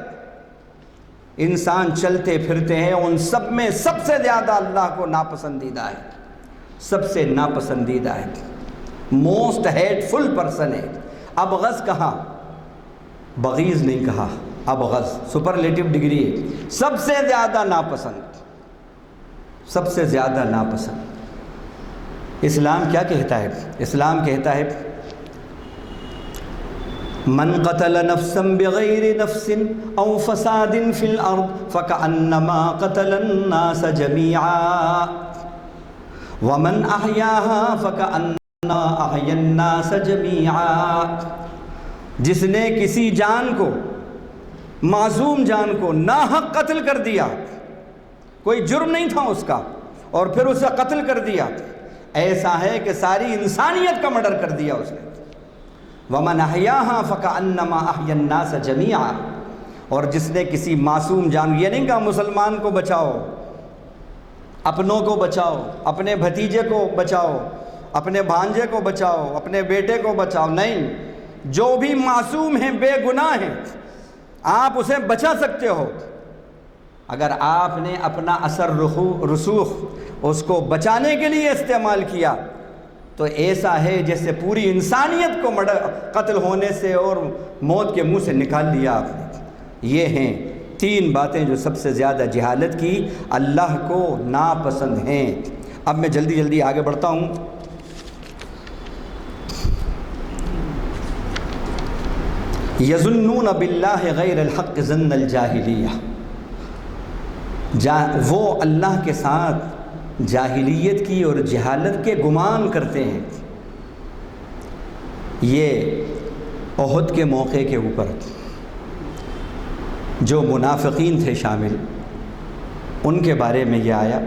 انسان چلتے پھرتے ہیں ان سب میں سب سے زیادہ اللہ کو ناپسندیدہ ہے، سب سے ناپسندیدہ ہے، موسٹ ہیٹ فل پرسن ہے۔ ابغض کہا، بغیض نہیں کہا، ابغض سپرلیٹو ڈگری ہے، سب سے زیادہ ناپسند، سب سے زیادہ ناپسند۔ اسلام کیا کہتا ہے؟ اسلام کہتا ہے من قتل نفسا بغیر نفس او فساد فی الارض فکأنما قتل الناس جميعا ومن احیاها فکأنما احیا الناس جميعا۔ جس نے کسی جان کو، معصوم جان کو ناحق قتل کر دیا، کوئی جرم نہیں تھا اس کا، اور پھر اسے قتل کر دیا، ایسا ہے کہ ساری انسانیت کا مرڈر کر دیا اس نے۔ وَمَنْ أَحْيَاهَا فَكَأَنَّمَا أَحْيَا النَّاسَ جَمِيعًا۔ اور جس نے کسی معصوم جان، یہ نہیں کہا مسلمان کو بچاؤ، اپنوں کو بچاؤ، اپنے بھتیجے کو بچاؤ، اپنے بھانجے کو بچاؤ، اپنے بیٹے کو بچاؤ، نہیں، جو بھی معصوم ہیں، بے گناہ ہیں، آپ اسے بچا سکتے ہو۔ اگر آپ نے اپنا اثر رسوخ اس کو بچانے کے لیے استعمال کیا تو ایسا ہے جیسے پوری انسانیت کو قتل ہونے سے اور موت کے منہ سے نکال لیا آپ نے۔ یہ ہیں 3 باتیں جو سب سے زیادہ جہالت کی اللہ کو ناپسند ہیں۔ اب میں جلدی جلدی آگے بڑھتا ہوں۔ یظنون باللہ غیر الحق ظن الجاہلیہ، وہ اللہ کے ساتھ جاہلیت کی اور جہالت کے گمان کرتے ہیں۔ یہ احد کے موقع کے اوپر جو منافقین تھے شامل، ان کے بارے میں یہ آیا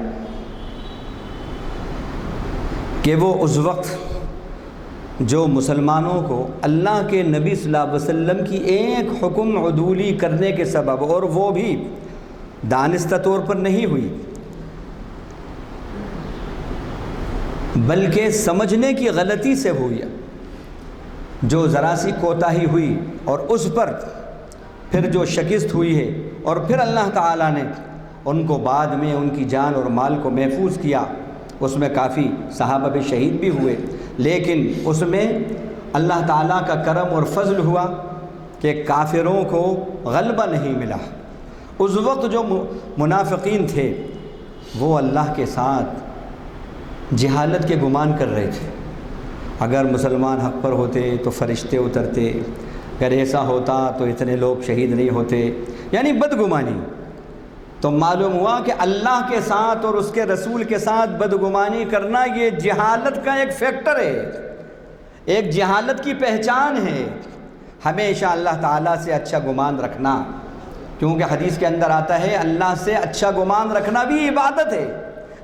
کہ وہ اس وقت جو مسلمانوں کو اللہ کے نبی صلی اللہ علیہ وسلم کی ایک حکم عدولی کرنے کے سبب، اور وہ بھی دانستہ طور پر نہیں ہوئی بلکہ سمجھنے کی غلطی سے ہوئی، جو ذرا سی کوتاہی ہوئی اور اس پر پھر جو شکست ہوئی ہے، اور پھر اللہ تعالیٰ نے ان کو بعد میں ان کی جان اور مال کو محفوظ کیا۔ اس میں کافی صحابہ بھی شہید بھی ہوئے، لیکن اس میں اللہ تعالیٰ کا کرم اور فضل ہوا کہ کافروں کو غلبہ نہیں ملا۔ اس وقت جو منافقین تھے وہ اللہ کے ساتھ جہالت کے گمان کر رہے تھے، اگر مسلمان حق پر ہوتے تو فرشتے اترتے، اگر ایسا ہوتا تو اتنے لوگ شہید نہیں ہوتے، یعنی بدگمانی۔ تو معلوم ہوا کہ اللہ کے ساتھ اور اس کے رسول کے ساتھ بدگمانی کرنا یہ جہالت کا ایک فیکٹر ہے، ایک جہالت کی پہچان ہے۔ ہمیشہ اللہ تعالیٰ سے اچھا گمان رکھنا، کیونکہ حدیث کے اندر آتا ہے اللہ سے اچھا گمان رکھنا بھی عبادت ہے۔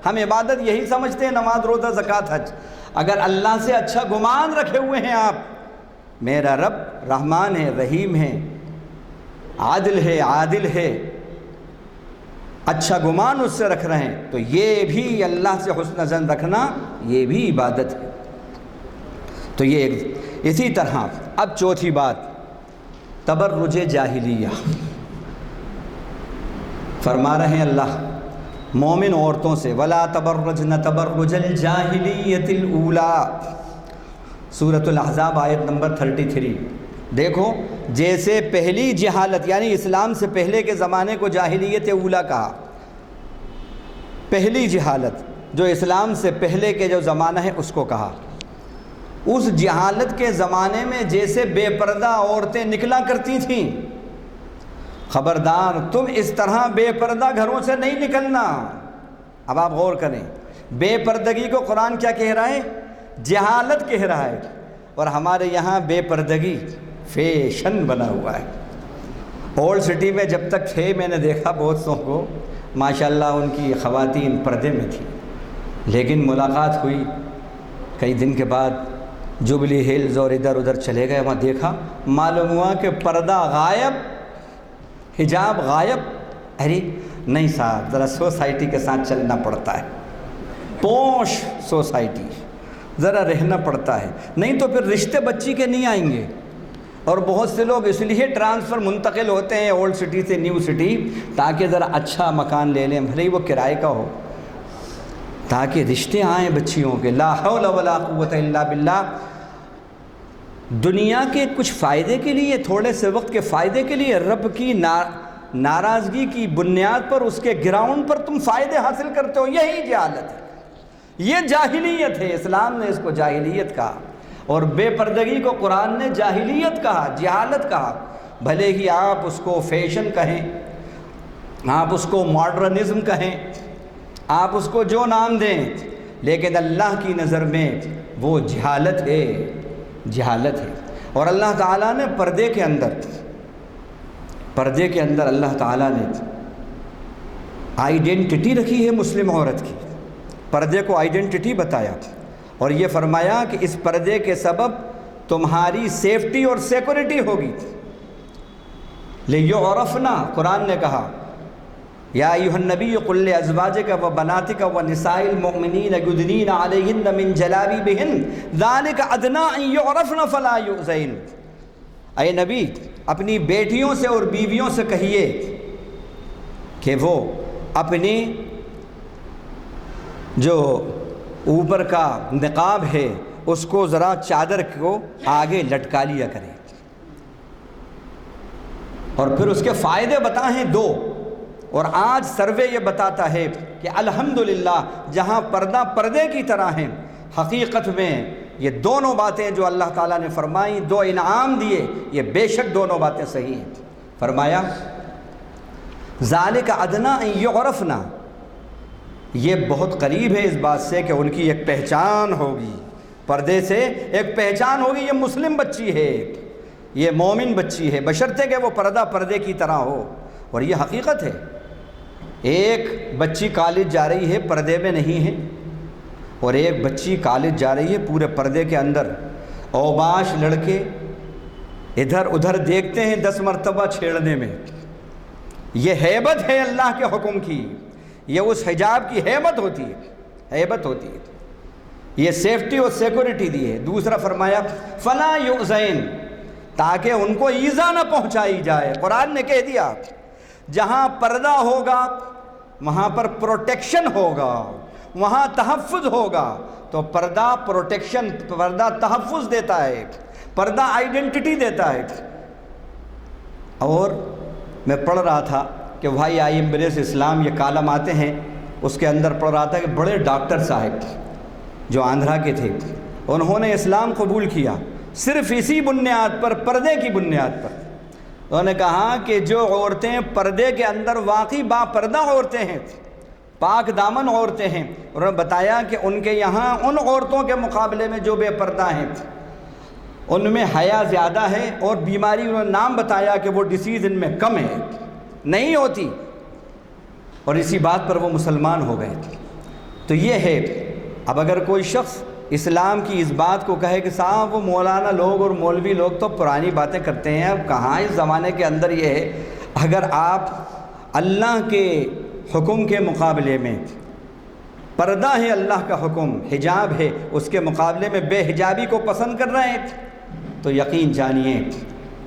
ہم عبادت یہی سمجھتے ہیں نماز، روزہ، زکوٰۃ، حج۔ اگر اللہ سے اچھا گمان رکھے ہوئے ہیں آپ، میرا رب رحمان ہے، رحیم ہے، عادل ہے، عادل ہے، اچھا گمان اس سے رکھ رہے ہیں، تو یہ بھی اللہ سے حسن ظن رکھنا یہ بھی عبادت ہے۔ تو یہ اسی طرح اب چوتھی بات، تبرج جاہلیہ۔ فرما رہے ہیں اللہ مومن عورتوں سے وَلَا تَبَرَّجْنَ تَبَرُّجَ الْجَاهِلِيَّةِ الْأُولَىٰ، سورۃ الاحزاب آیت نمبر 33۔ دیکھو، جیسے پہلی جہالت یعنی اسلام سے پہلے کے زمانے کو جاہلیت اولا کہا، پہلی جہالت جو اسلام سے پہلے کے جو زمانہ ہے اس کو کہا۔ اس جہالت کے زمانے میں جیسے بے پردہ عورتیں نکلا کرتی تھیں، خبردار تم اس طرح بے پردہ گھروں سے نہیں نکلنا۔ اب آپ غور کریں، بے پردگی کو قرآن کیا کہہ رہا ہے؟ جہالت کہہ رہا ہے، اور ہمارے یہاں بے پردگی فیشن بنا ہوا ہے۔ اولڈ سٹی میں جب تک تھے میں نے دیکھا بہت سو کو ماشاءاللہ ان کی خواتین پردے میں تھیں، لیکن ملاقات ہوئی کئی دن کے بعد، جوبلی ہلز اور ادھر ادھر چلے گئے، وہاں دیکھا معلوم ہوا کہ پردہ غائب، حجاب غائب۔ ارے نہیں صاحب، ذرا سوسائٹی کے ساتھ چلنا پڑتا ہے، پوش سوسائٹی، ذرا رہنا پڑتا ہے، نہیں تو پھر رشتے بچی کے نہیں آئیں گے۔ اور بہت سے لوگ اس لیے ٹرانسفر منتقل ہوتے ہیں اولڈ سٹی سے نیو سٹی، تاکہ ذرا اچھا مکان لے لیں، بھلے ہی وہ کرائے کا ہو، تاکہ رشتے آئیں بچیوں کے۔ لا حول ولا قوت الا باللہ۔ دنیا کے کچھ فائدے کے لیے، تھوڑے سے وقت کے فائدے کے لیے، رب کی ناراضگی کی بنیاد پر، اس کے گراؤنڈ پر تم فائدے حاصل کرتے ہو، یہی جہالت ہے، یہ جاہلیت ہے۔ اسلام نے اس کو جاہلیت کہا، اور بے پردگی کو قرآن نے جاہلیت کہا، جہالت کہا۔ بھلے ہی آپ اس کو فیشن کہیں، آپ اس کو ماڈرنزم کہیں، آپ اس کو جو نام دیں، لیکن اللہ کی نظر میں وہ جہالت ہے، جہالت ہے۔ اور اللہ تعالیٰ نے پردے کے اندر اللہ تعالیٰ نے آئیڈینٹی رکھی ہے مسلم عورت کی، پردے کو آئیڈینٹی بتایا، اور یہ فرمایا کہ اس پردے کے سبب تمہاری سیفٹی اور سیکورٹی ہوگی۔ لِيُعْرَفْنَا، قرآن نے کہا یا ایھا النبی قل لازواجک و بناتک و نساء المؤمنین یدنین علیہن من جلابیبہن ذالک ادنی ان یعرفن فلا یؤذین۔ اے نبی، اپنی بیٹیوں سے اور بیویوں سے کہیے کہ وہ اپنی جو اوپر کا نقاب ہے اس کو ذرا چادر کو آگے لٹکا لیا کریں، اور پھر اس کے فائدے بتائیں دو۔ اور آج سروے یہ بتاتا ہے کہ الحمدللہ جہاں پردہ پردے کی طرح ہیں، حقیقت میں یہ دونوں باتیں جو اللہ تعالیٰ نے فرمائیں، دو انعام دیے، یہ بے شک دونوں باتیں صحیح ہیں۔ فرمایا ذالک ادنی ان یعرفنا، یہ بہت قریب ہے اس بات سے کہ ان کی ایک پہچان ہوگی، پردے سے ایک پہچان ہوگی، یہ مسلم بچی ہے، یہ مومن بچی ہے، بشرطے کہ وہ پردہ پردے کی طرح ہو۔ اور یہ حقیقت ہے، ایک بچی کالج جا رہی ہے پردے میں نہیں ہے، اور ایک بچی کالج جا رہی ہے پورے پردے کے اندر۔ اوباش لڑکے ادھر ادھر دیکھتے ہیں 10 مرتبہ چھیڑنے میں، یہ ہیبت ہے اللہ کے حکم کی، یہ اس حجاب کی ہیبت ہوتی ہے، ہیبت ہوتی ہے، یہ سیفٹی اور سیکورٹی دی ہے۔ دوسرا فرمایا فلا یؤذین، تاکہ ان کو ایذا نہ پہنچائی جائے۔ قرآن نے کہہ دیا جہاں پردہ ہوگا وہاں پر پروٹیکشن ہوگا، وہاں تحفظ ہوگا۔ تو پردہ پروٹیکشن، پردہ تحفظ دیتا ہے، پردہ آئیڈینٹی دیتا ہے۔ اور میں پڑھ رہا تھا کہ بھائی آئی ایمبریس اسلام یہ کالم آتے ہیں، اس کے اندر پڑھ رہا تھا کہ بڑے ڈاکٹر صاحب جو آندھرا کے تھے، انہوں نے اسلام قبول کیا صرف اسی بنیاد پر، پردے کی بنیاد پر۔ انہوں نے کہا کہ جو عورتیں پردے کے اندر واقعی با پردہ عورتیں ہیں، پاک دامن عورتیں ہیں، انہوں نے بتایا کہ ان کے یہاں ان عورتوں کے مقابلے میں جو بے پردہ ہیں، ان میں حیا زیادہ ہے، اور بیماری انہوں نے نام بتایا کہ وہ ڈیزیز ان میں کم ہے، نہیں ہوتی، اور اسی بات پر وہ مسلمان ہو گئے۔ تو یہ ہے، اب اگر کوئی شخص اسلام کی اس بات کو کہے کہ صاحب وہ مولانا لوگ اور مولوی لوگ تو پرانی باتیں کرتے ہیں، اب کہاں اس زمانے کے اندر یہ ہے، اگر آپ اللہ کے حکم کے مقابلے میں، پردہ ہے اللہ کا حکم، حجاب ہے، اس کے مقابلے میں بے حجابی کو پسند کر رہے ہیں، تو یقین جانیے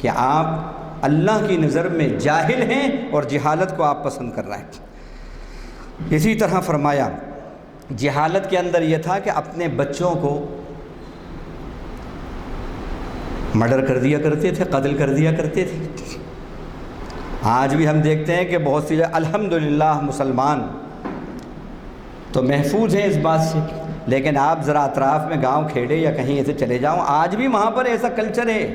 کہ آپ اللہ کی نظر میں جاہل ہیں اور جہالت کو آپ پسند کر رہے ہیں۔ اسی طرح فرمایا جہالت کے اندر یہ تھا کہ اپنے بچوں کو مرڈر کر دیا کرتے تھے، قتل کر دیا کرتے تھے۔ آج بھی ہم دیکھتے ہیں کہ بہت سی الحمدللہ مسلمان تو محفوظ ہیں اس بات سے، لیکن آپ ذرا اطراف میں گاؤں کھیڑے یا کہیں ایسے چلے جاؤں، آج بھی وہاں پر ایسا کلچر ہے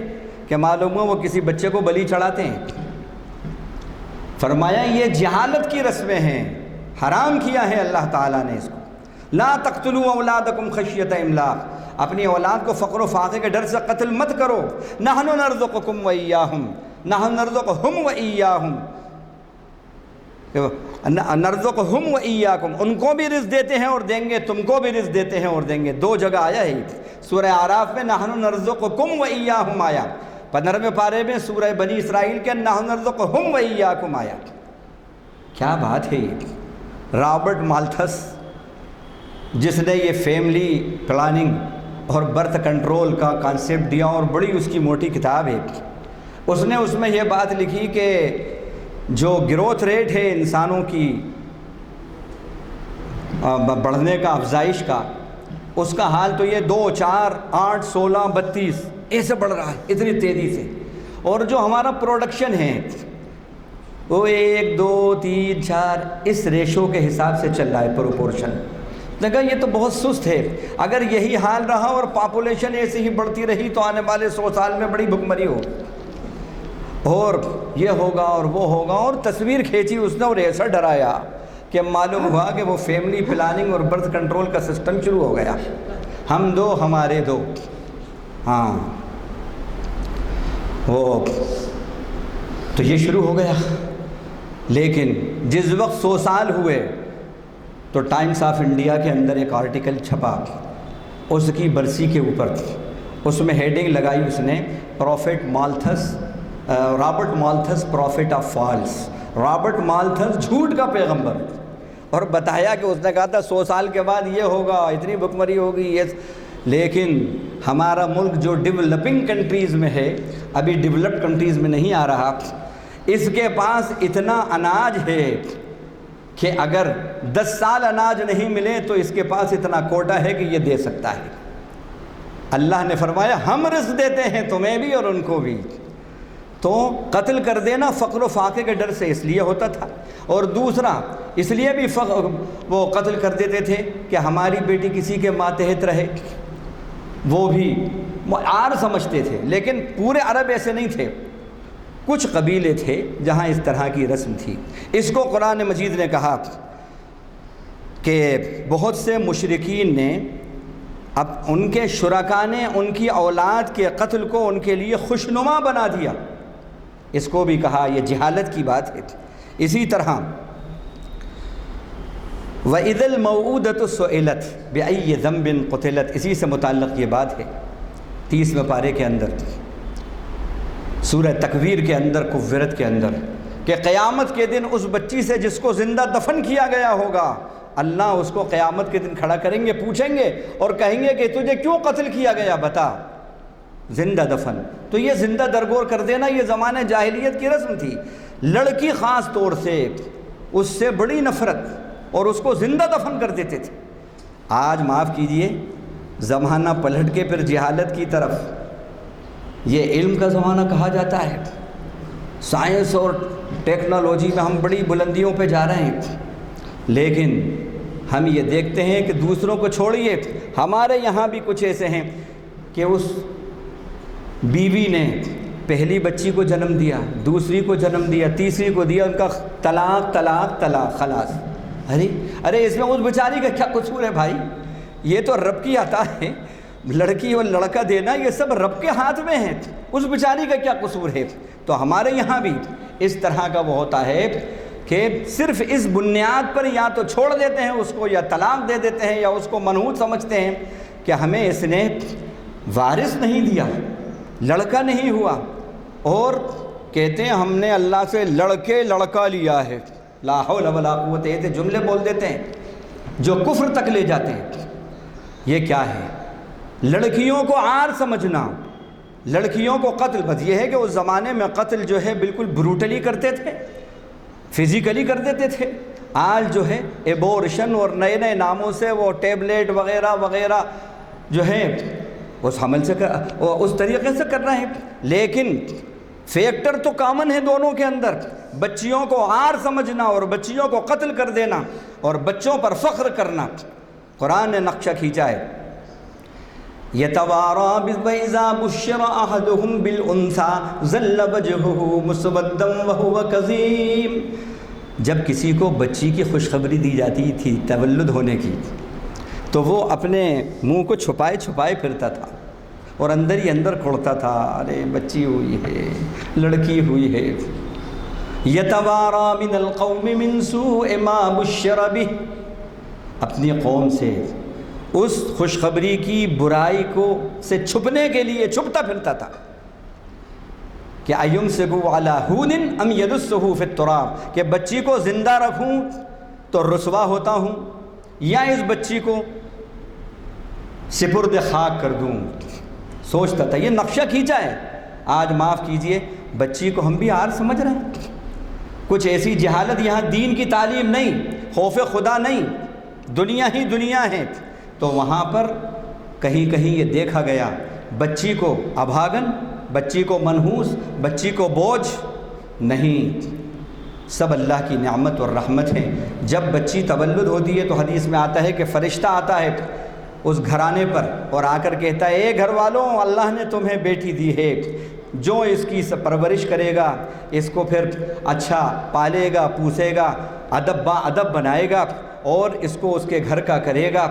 کہ معلوم ہو وہ کسی بچے کو بلی چڑھاتے ہیں۔ فرمایا یہ جہالت کی رسمیں ہیں، حرام کیا ہے اللہ تعالیٰ نے اس کو۔ لا تقتلوا اولادکم خشیۃ املاق، اپنی اولاد کو فقر و فاقے کے ڈر سے قتل مت کرو۔ نحن نرزقکم وایاہم، نحن نرزقہم وایاہم، نرزقہم وایاکم، ان کو بھی رزق دیتے ہیں اور دیں گے، تم کو بھی رزق دیتے ہیں اور دیں گے۔ دو جگہ آیا ہے سورہ اعراف میں نحن نرزقکم وایاہم آیا، 15ویں پارے میں سورہ بنی اسرائیل کے نحن نرزقہم وایاکم آیا۔ کیا بات ہے یہ! رابرٹ مالتھس جس نے یہ فیملی پلاننگ اور برتھ کنٹرول کا کانسیپٹ دیا، اور بڑی اس کی موٹی کتاب ہے، اس نے اس میں یہ بات لکھی کہ جو گروتھ ریٹ ہے انسانوں کی بڑھنے کا، افزائش کا، اس کا حال تو یہ 2 4 8 16 32 ایسے بڑھ رہا ہے اتنی تیزی سے، اور جو ہمارا پروڈکشن ہے وہ 1 2 3 4 اس ریشو کے حساب سے چل رہا ہے، پروپورشن۔ لگا یہ تو بہت سست ہے، اگر یہی حال رہا اور پاپولیشن ایسے ہی بڑھتی رہی تو آنے والے 100 سال میں بڑی بھکمری ہو، اور یہ ہوگا اور وہ ہوگا، اور تصویر کھینچی اس نے اور ایسا ڈرایا کہ معلوم ہوا کہ وہ فیملی پلاننگ اور برتھ کنٹرول کا سسٹم شروع ہو گیا، ہم دو ہمارے دو۔ ہاں وہ تو یہ شروع ہو گیا، لیکن جس وقت 100 سال ہوئے تو ٹائمز آف انڈیا کے اندر ایک آرٹیکل چھپا اس کی برسی کے اوپر، اس میں ہیڈنگ لگائی اس نے prophet Malthus, Robert Malthus prophet of false, Robert Malthus جھوٹ کا پیغمبر، اور بتایا کہ اس نے کہا تھا 100 سال کے بعد یہ ہوگا، اتنی بھکمری ہوگی یہ، لیکن ہمارا ملک جو ڈیولپنگ کنٹریز میں ہے، ابھی ڈیولپڈ کنٹریز میں نہیں آ رہا، اس کے پاس اتنا اناج ہے کہ اگر 10 سال اناج نہیں ملے تو اس کے پاس اتنا کوٹا ہے کہ یہ دے سکتا ہے۔ اللہ نے فرمایا ہم رزق دیتے ہیں تمہیں بھی اور ان کو بھی۔ تو قتل کر دینا فقر و فاقے کے ڈر سے اس لیے ہوتا تھا، اور دوسرا اس لیے بھی وہ قتل کر دیتے تھے کہ ہماری بیٹی کسی کے ماتحت رہے، وہ بھی عار سمجھتے تھے، لیکن پورے عرب ایسے نہیں تھے، کچھ قبیلے تھے جہاں اس طرح کی رسم تھی۔ اس کو قرآن مجید نے کہا کہ بہت سے مشرکین نے اب ان کے شرکا نے ان کی اولاد کے قتل کو ان کے لیے خوشنما بنا دیا، اس کو بھی کہا یہ جہالت کی بات ہے۔ اسی طرح وَإِذَا الْمَوْءُودَةُ سُئِلَتْ بِأَيِّ ذَنبٍ قُتِلَتْ، اسی سے متعلق یہ بات ہے 30ویں پارے کے اندر، سورہ تکویر کے اندر، کفرت کے اندر، کہ قیامت کے دن اس بچی سے جس کو زندہ دفن کیا گیا ہوگا، اللہ اس کو قیامت کے دن کھڑا کریں گے، پوچھیں گے اور کہیں گے کہ تجھے کیوں قتل کیا گیا، بتا۔ زندہ دفن، تو یہ زندہ درگور کر دینا یہ زمانہ جاہلیت کی رسم تھی، لڑکی خاص طور سے اس سے بڑی نفرت، اور اس کو زندہ دفن کر دیتے تھے۔ آج معاف کیجئے زمانہ پلٹ کے پھر جہالت کی طرف، یہ علم کا زمانہ کہا جاتا ہے، سائنس اور ٹیکنالوجی میں ہم بڑی بلندیوں پہ جا رہے ہیں، لیکن ہم یہ دیکھتے ہیں کہ دوسروں کو چھوڑیے، ہمارے یہاں بھی کچھ ایسے ہیں کہ اس بیوی نے پہلی بچی کو جنم دیا، دوسری کو جنم دیا، تیسری کو دیا، ان کا طلاق طلاق طلاق، خلاص۔ ارے اس میں اس بیچاری کا کیا قصور ہے بھائی؟ یہ تو رب کی عطا ہے، لڑکی اور لڑکا دینا یہ سب رب کے ہاتھ میں ہے، اس بیچاری کا کیا قصور ہے؟ تو ہمارے یہاں بھی اس طرح کا وہ ہوتا ہے کہ صرف اس بنیاد پر یا تو چھوڑ دیتے ہیں اس کو، یا طلاق دے دیتے ہیں، یا اس کو منحوس سمجھتے ہیں کہ ہمیں اس نے وارث نہیں دیا، لڑکا نہیں ہوا، اور کہتے ہیں ہم نے اللہ سے لڑکے لڑکا لیا ہے، لا حول ولا قوت، ایسے جملے بول دیتے ہیں جو کفر تک لے جاتے ہیں۔ یہ کیا ہے؟ لڑکیوں کو عار سمجھنا، لڑکیوں کو قتل، بس یہ ہے کہ اس زمانے میں قتل جو ہے بالکل بروٹلی کرتے تھے، فزیکلی کر دیتے تھے۔ آج جو ہے ایبورشن اور نئے نئے ناموں سے وہ ٹیبلیٹ وغیرہ وغیرہ جو ہے اس حمل سے اس طریقے سے کر رہے ہیں، لیکن فیکٹر تو کامن ہے دونوں کے اندر، بچیوں کو عار سمجھنا اور بچیوں کو قتل کر دینا اور بچوں پر فخر کرنا۔ قرآن نے نقشہ کھینچا ہے، يَتَوَارَى وَإِذَا بُشِّرَ أَحَدُهُمْ بِالْأُنْثَى ظَلَّ وَجْهُهُ مُسْوَدًّا وَهُوَ كَظِيمٌ۔ جب کسی کو بچی کی خوشخبری دی جاتی تھی تولد ہونے کی تو وہ اپنے منہ کو چھپائے چھپائے پھرتا تھا اور اندر ہی اندر کھڑتا تھا، ارے بچی ہوئی ہے، لڑکی ہوئی ہے۔ يَتَوَارَى مِنَ الْقَوْمِ مِنْ سُوءِ مَا بُشِّرَ بِهِ، اپنی قوم سے اس خوشخبری کی برائی کو سے چھپنے کے لیے چھپتا پھرتا تھا کہ أَيُمْسِكُهُ عَلَى هُونٍ أَمْ يَدُسُّهُ فِي التُّرَابِ، کہ بچی کو زندہ رکھوں تو رسوا ہوتا ہوں یا اس بچی کو سپرد خاک کر دوں۔ سوچتا تھا، یہ نقشہ کھینچا ہے۔ آج معاف کیجئے بچی کو ہم بھی عار سمجھ رہے ہیں، کچھ ایسی جہالت، یہاں دین کی تعلیم نہیں، خوف خدا نہیں، دنیا ہی دنیا ہے، تو وہاں پر کہیں کہیں یہ دیکھا گیا بچی کو ابھاگن، بچی کو منحوس، بچی کو بوجھ نہیں، سب اللہ کی نعمت اور رحمت ہے۔ جب بچی تولد ہوتی ہے تو حدیث میں آتا ہے کہ فرشتہ آتا ہے اس گھرانے پر اور آ کر کہتا ہے، اے گھر والوں، اللہ نے تمہیں بیٹی دی ہے، جو اس کی پرورش کرے گا، اس کو پھر اچھا پالے گا، پوسے گا، ادب با ادب بنائے گا اور اس کو اس کے گھر کا کرے گا،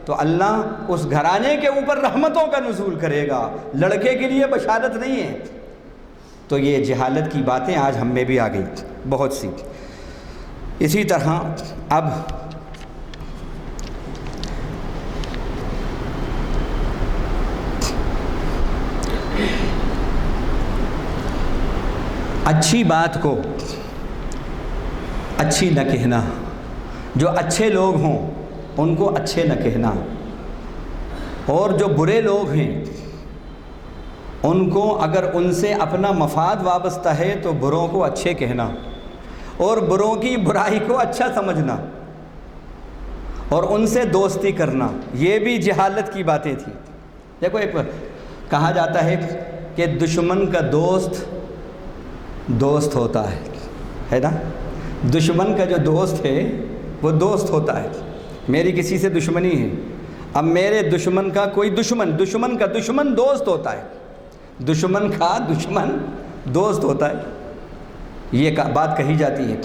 تو اللہ اس گھرانے کے اوپر رحمتوں کا نزول کرے گا، لڑکے کے لیے بشارت نہیں ہے۔ تو یہ جہالت کی باتیں آج ہم میں بھی آ گئی بہت سی۔ اسی طرح اب اچھی بات کو اچھی نہ کہنا، جو اچھے لوگ ہوں ان کو اچھے نہ کہنا، اور جو برے لوگ ہیں ان کو اگر ان سے اپنا مفاد وابستہ ہے تو بروں کو اچھے کہنا اور بروں کی برائی کو اچھا سمجھنا اور ان سے دوستی کرنا، یہ بھی جہالت کی باتیں تھیں۔ دیکھو، ایک کہا جاتا ہے کہ دشمن کا دوست دوست ہوتا ہے نا، دشمن کا جو دوست ہے وہ دوست ہوتا ہے۔ میری کسی سے دشمنی ہے، اب میرے دشمن کا کوئی دشمن کا دشمن دوست ہوتا ہے، دشمن کا دشمن دوست ہوتا ہے، یہ بات کہی جاتی ہے۔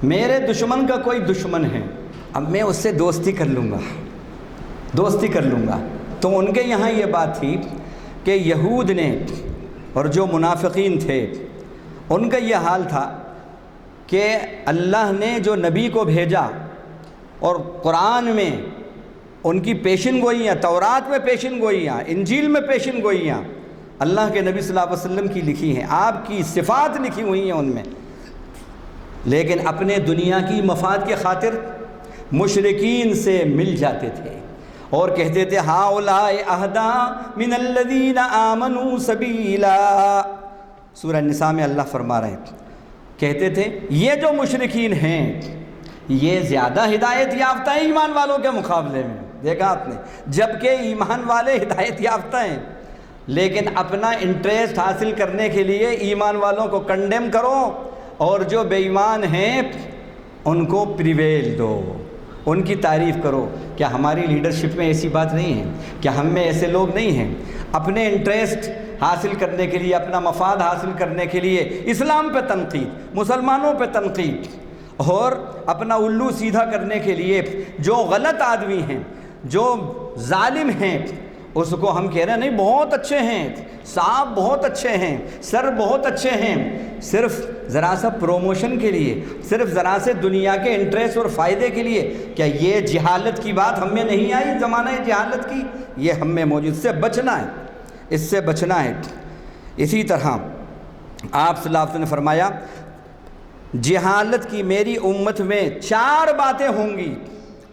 میرے دشمن کا کوئی دشمن ہے، اب میں اس سے دوستی کر لوں گا۔ تو ان کے یہاں یہ بات تھی کہ یہود نے اور جو منافقین تھے ان کا یہ حال تھا کہ اللہ نے جو نبی کو بھیجا اور قرآن میں ان کی پیشن گوئیاں، تورات میں پیشن گوئیاں، انجیل میں پیشن گوئیاں اللہ کے نبی صلی اللہ علیہ وسلم کی لکھی ہیں، آپ کی صفات لکھی ہوئی ہیں ان میں، لیکن اپنے دنیا کی مفاد کے خاطر مشرکین سے مل جاتے تھے اور کہتے تھے ہؤلاء اہدی من الذین آمنوا سبیلا۔ سورہ نساء میں اللہ فرما رہے ہیں، کہتے تھے یہ جو مشرکین ہیں یہ زیادہ ہدایت یافتہ ہیں ایمان والوں کے مقابلے میں۔ دیکھا آپ نے، جبکہ ایمان والے ہدایت یافتہ ہیں لیکن اپنا انٹریسٹ حاصل کرنے کے لیے ایمان والوں کو کنڈیم کرو اور جو بے ایمان ہیں ان کو پریویل دو، ان کی تعریف کرو۔ کیا ہماری لیڈرشپ میں ایسی بات نہیں ہے؟ کیا ہم میں ایسے لوگ نہیں ہیں؟ اپنے انٹریسٹ حاصل کرنے کے لیے، اپنا مفاد حاصل کرنے کے لیے اسلام پہ تنقید، مسلمانوں پہ تنقید، اور اپنا الو سیدھا کرنے کے لیے جو غلط آدمی ہیں، جو ظالم ہیں، اس کو ہم کہہ رہے ہیں نہیں بہت اچھے ہیں، صاحب بہت اچھے ہیں، سر بہت اچھے ہیں، صرف ذرا سا پروموشن کے لیے، صرف ذرا سے دنیا کے انٹرسٹ اور فائدے کے لیے، کیا یہ جہالت کی بات ہم میں نہیں آئی؟ زمانہ جہالت کی یہ ہم میں موجود، اس سے بچنا ہے، اس سے بچنا ہے۔ اسی طرح آپ صلی اللہ علیہ وسلم نے فرمایا جہالت کی میری امت میں 4 باتیں ہوں گی،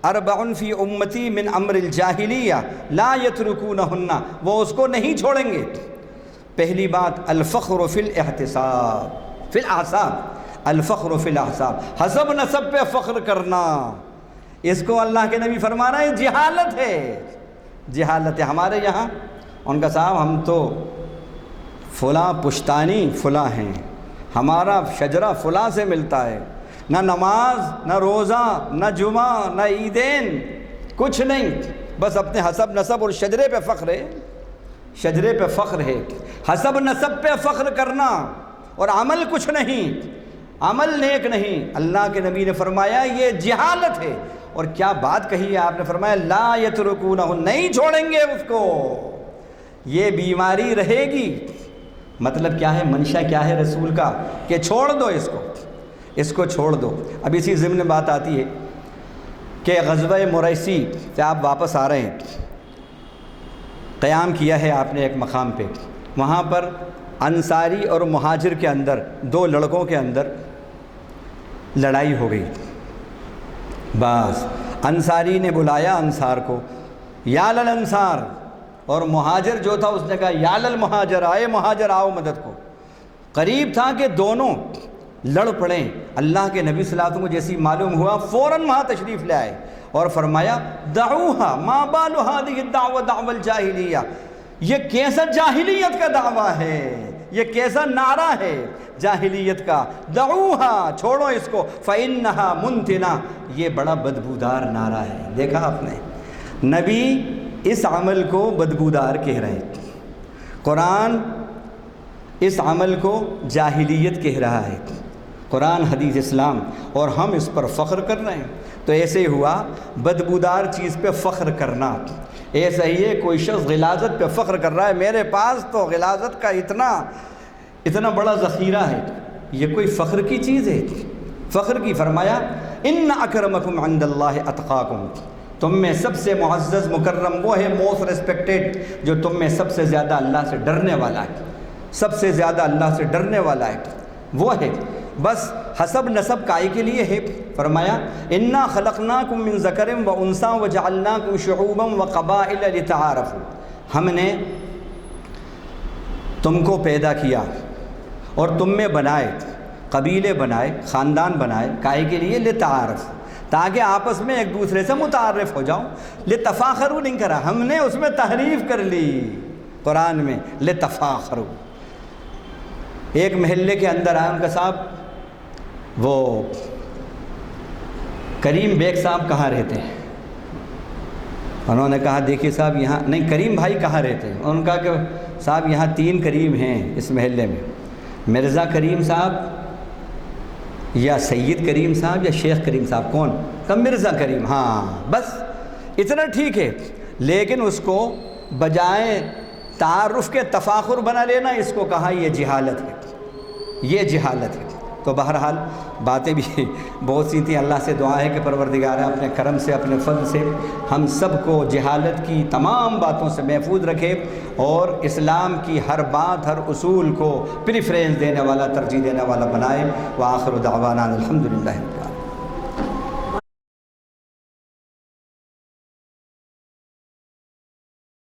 اربع فی امتی من امر الجاہلیہ لا یترکونہن، وہ اس کو نہیں چھوڑیں گے۔ پہلی بات الفخر فی الاحتساب، فی الاحساب، الفخر فی الاحساب، حسب نسب پہ فخر کرنا، اس کو اللہ کے نبی فرما رہے ہیں جہالت ہے، جہالت ہے۔ ہمارے یہاں ان کا صاحب ہم تو فلاں پشتانی فلاں ہیں، ہمارا شجرہ فلاں سے ملتا ہے، نہ نماز نہ روزہ نہ جمعہ نہ عیدین، کچھ نہیں، بس اپنے حسب نسب اور شجرے پہ فخر ہے، شجرے پہ فخر ہے، حسب نسب پہ فخر کرنا، اور عمل کچھ نہیں، عمل نیک نہیں۔ اللہ کے نبی نے فرمایا یہ جہالت ہے، اور کیا بات کہی ہے آپ نے، فرمایا لا یترکونہ، نہیں چھوڑیں گے اس کو، یہ بیماری رہے گی۔ مطلب کیا ہے، منشا کیا ہے رسول کا کہ چھوڑ دو اس کو چھوڑ دو۔ اب اسی ضمن بات آتی ہے کہ غزوہ مریسی سے آپ واپس آ رہے ہیں، قیام کیا ہے آپ نے ایک مقام پہ، وہاں پر انصاری اور مہاجر کے اندر، 2 لڑکوں کے اندر لڑائی ہو گئی۔ بس انصاری نے بلایا انصار کو، یا للانصار، اور مہاجر جو تھا اس نے کہا یا للمہاجر، آئے مہاجر آؤ مدد کو۔ قریب تھا کہ دونوں لڑ پڑیں، اللہ کے نبی صلی اللہ علیہ وسلم کو جیسی معلوم ہوا فوراً وہاں تشریف لے آئے اور فرمایا دعوہا ما بال هذه الدعوہ دعوى الجاہلیہ، یہ کیسا جاہلیت کا دعویٰ ہے، یہ کیسا نعرہ ہے جاہلیت کا، دعوہا، چھوڑو اس کو، فإنها منتنہ، یہ بڑا بدبودار نعرہ ہے۔ دیکھا آپ نے، نبی اس عمل کو بدبودار کہہ رہے ہیں، قرآن اس عمل کو جاہلیت کہہ رہا ہے، قرآن حدیث اسلام، اور ہم اس پر فخر کر رہے ہیں۔ تو ایسے ہی ہوا بدبودار چیز پہ فخر کرنا، ایسا ہی ہے کوئی شخص غلاظت پہ فخر کر رہا ہے، میرے پاس تو غلاظت کا اتنا بڑا ذخیرہ ہے، یہ کوئی فخر کی چیز ہے؟ فخر کی فرمایا ان اکرمکم عند اللہ اتقاکم، تم میں سب سے معزز مکرم وہ ہے، موسٹ ریسپیکٹڈ، جو تم میں سب سے زیادہ اللہ سے ڈرنے والا ہے، سب سے زیادہ اللہ سے ڈرنے والا ہے وہ ہے۔ بس حسب نسب کائی کے لیے ہے، فرمایا انا خلقناکم من ذکر و انثی وجعلناکم شعوبا وقبائل لتعارفوا، ہم نے تم کو پیدا کیا اور تم میں بنائے، قبیلے بنائے، خاندان بنائے، کائی کے لیے لتعارف، تاکہ آپس میں ایک دوسرے سے متعارف ہو جاؤ۔ لتفاخروا نہیں کرا، ہم نے اس میں تحریف کر لی قرآن میں، لتفاخروا۔ ایک محلے کے اندر آئے، ان کا صاحب وہ کریم بیگ صاحب کہاں رہتے ہیں؟ انہوں نے کہا دیکھیے صاحب یہاں نہیں، کریم بھائی کہاں رہتے ہیں؟ انہوں نے کہا کہ صاحب یہاں 3 کریم ہیں اس محلے میں، مرزا کریم صاحب یا سید کریم صاحب یا شیخ کریم صاحب، کون؟ کہ مرزا کریم، ہاں بس اتنا ٹھیک ہے، لیکن اس کو بجائے تعارف کے تفاخر بنا لینا، اس کو کہا یہ جہالت ہے، یہ جہالت ہے۔ تو بہرحال باتیں بھی بہت سی تھیں، اللہ سے دعا ہے کہ پروردگار اپنے کرم سے، اپنے فضل سے ہم سب کو جہالت کی تمام باتوں سے محفوظ رکھے، اور اسلام کی ہر بات، ہر اصول کو پریفرنس دینے والا، ترجیح دینے والا بنائے۔ وآخر دعوانا الحمدللہ۔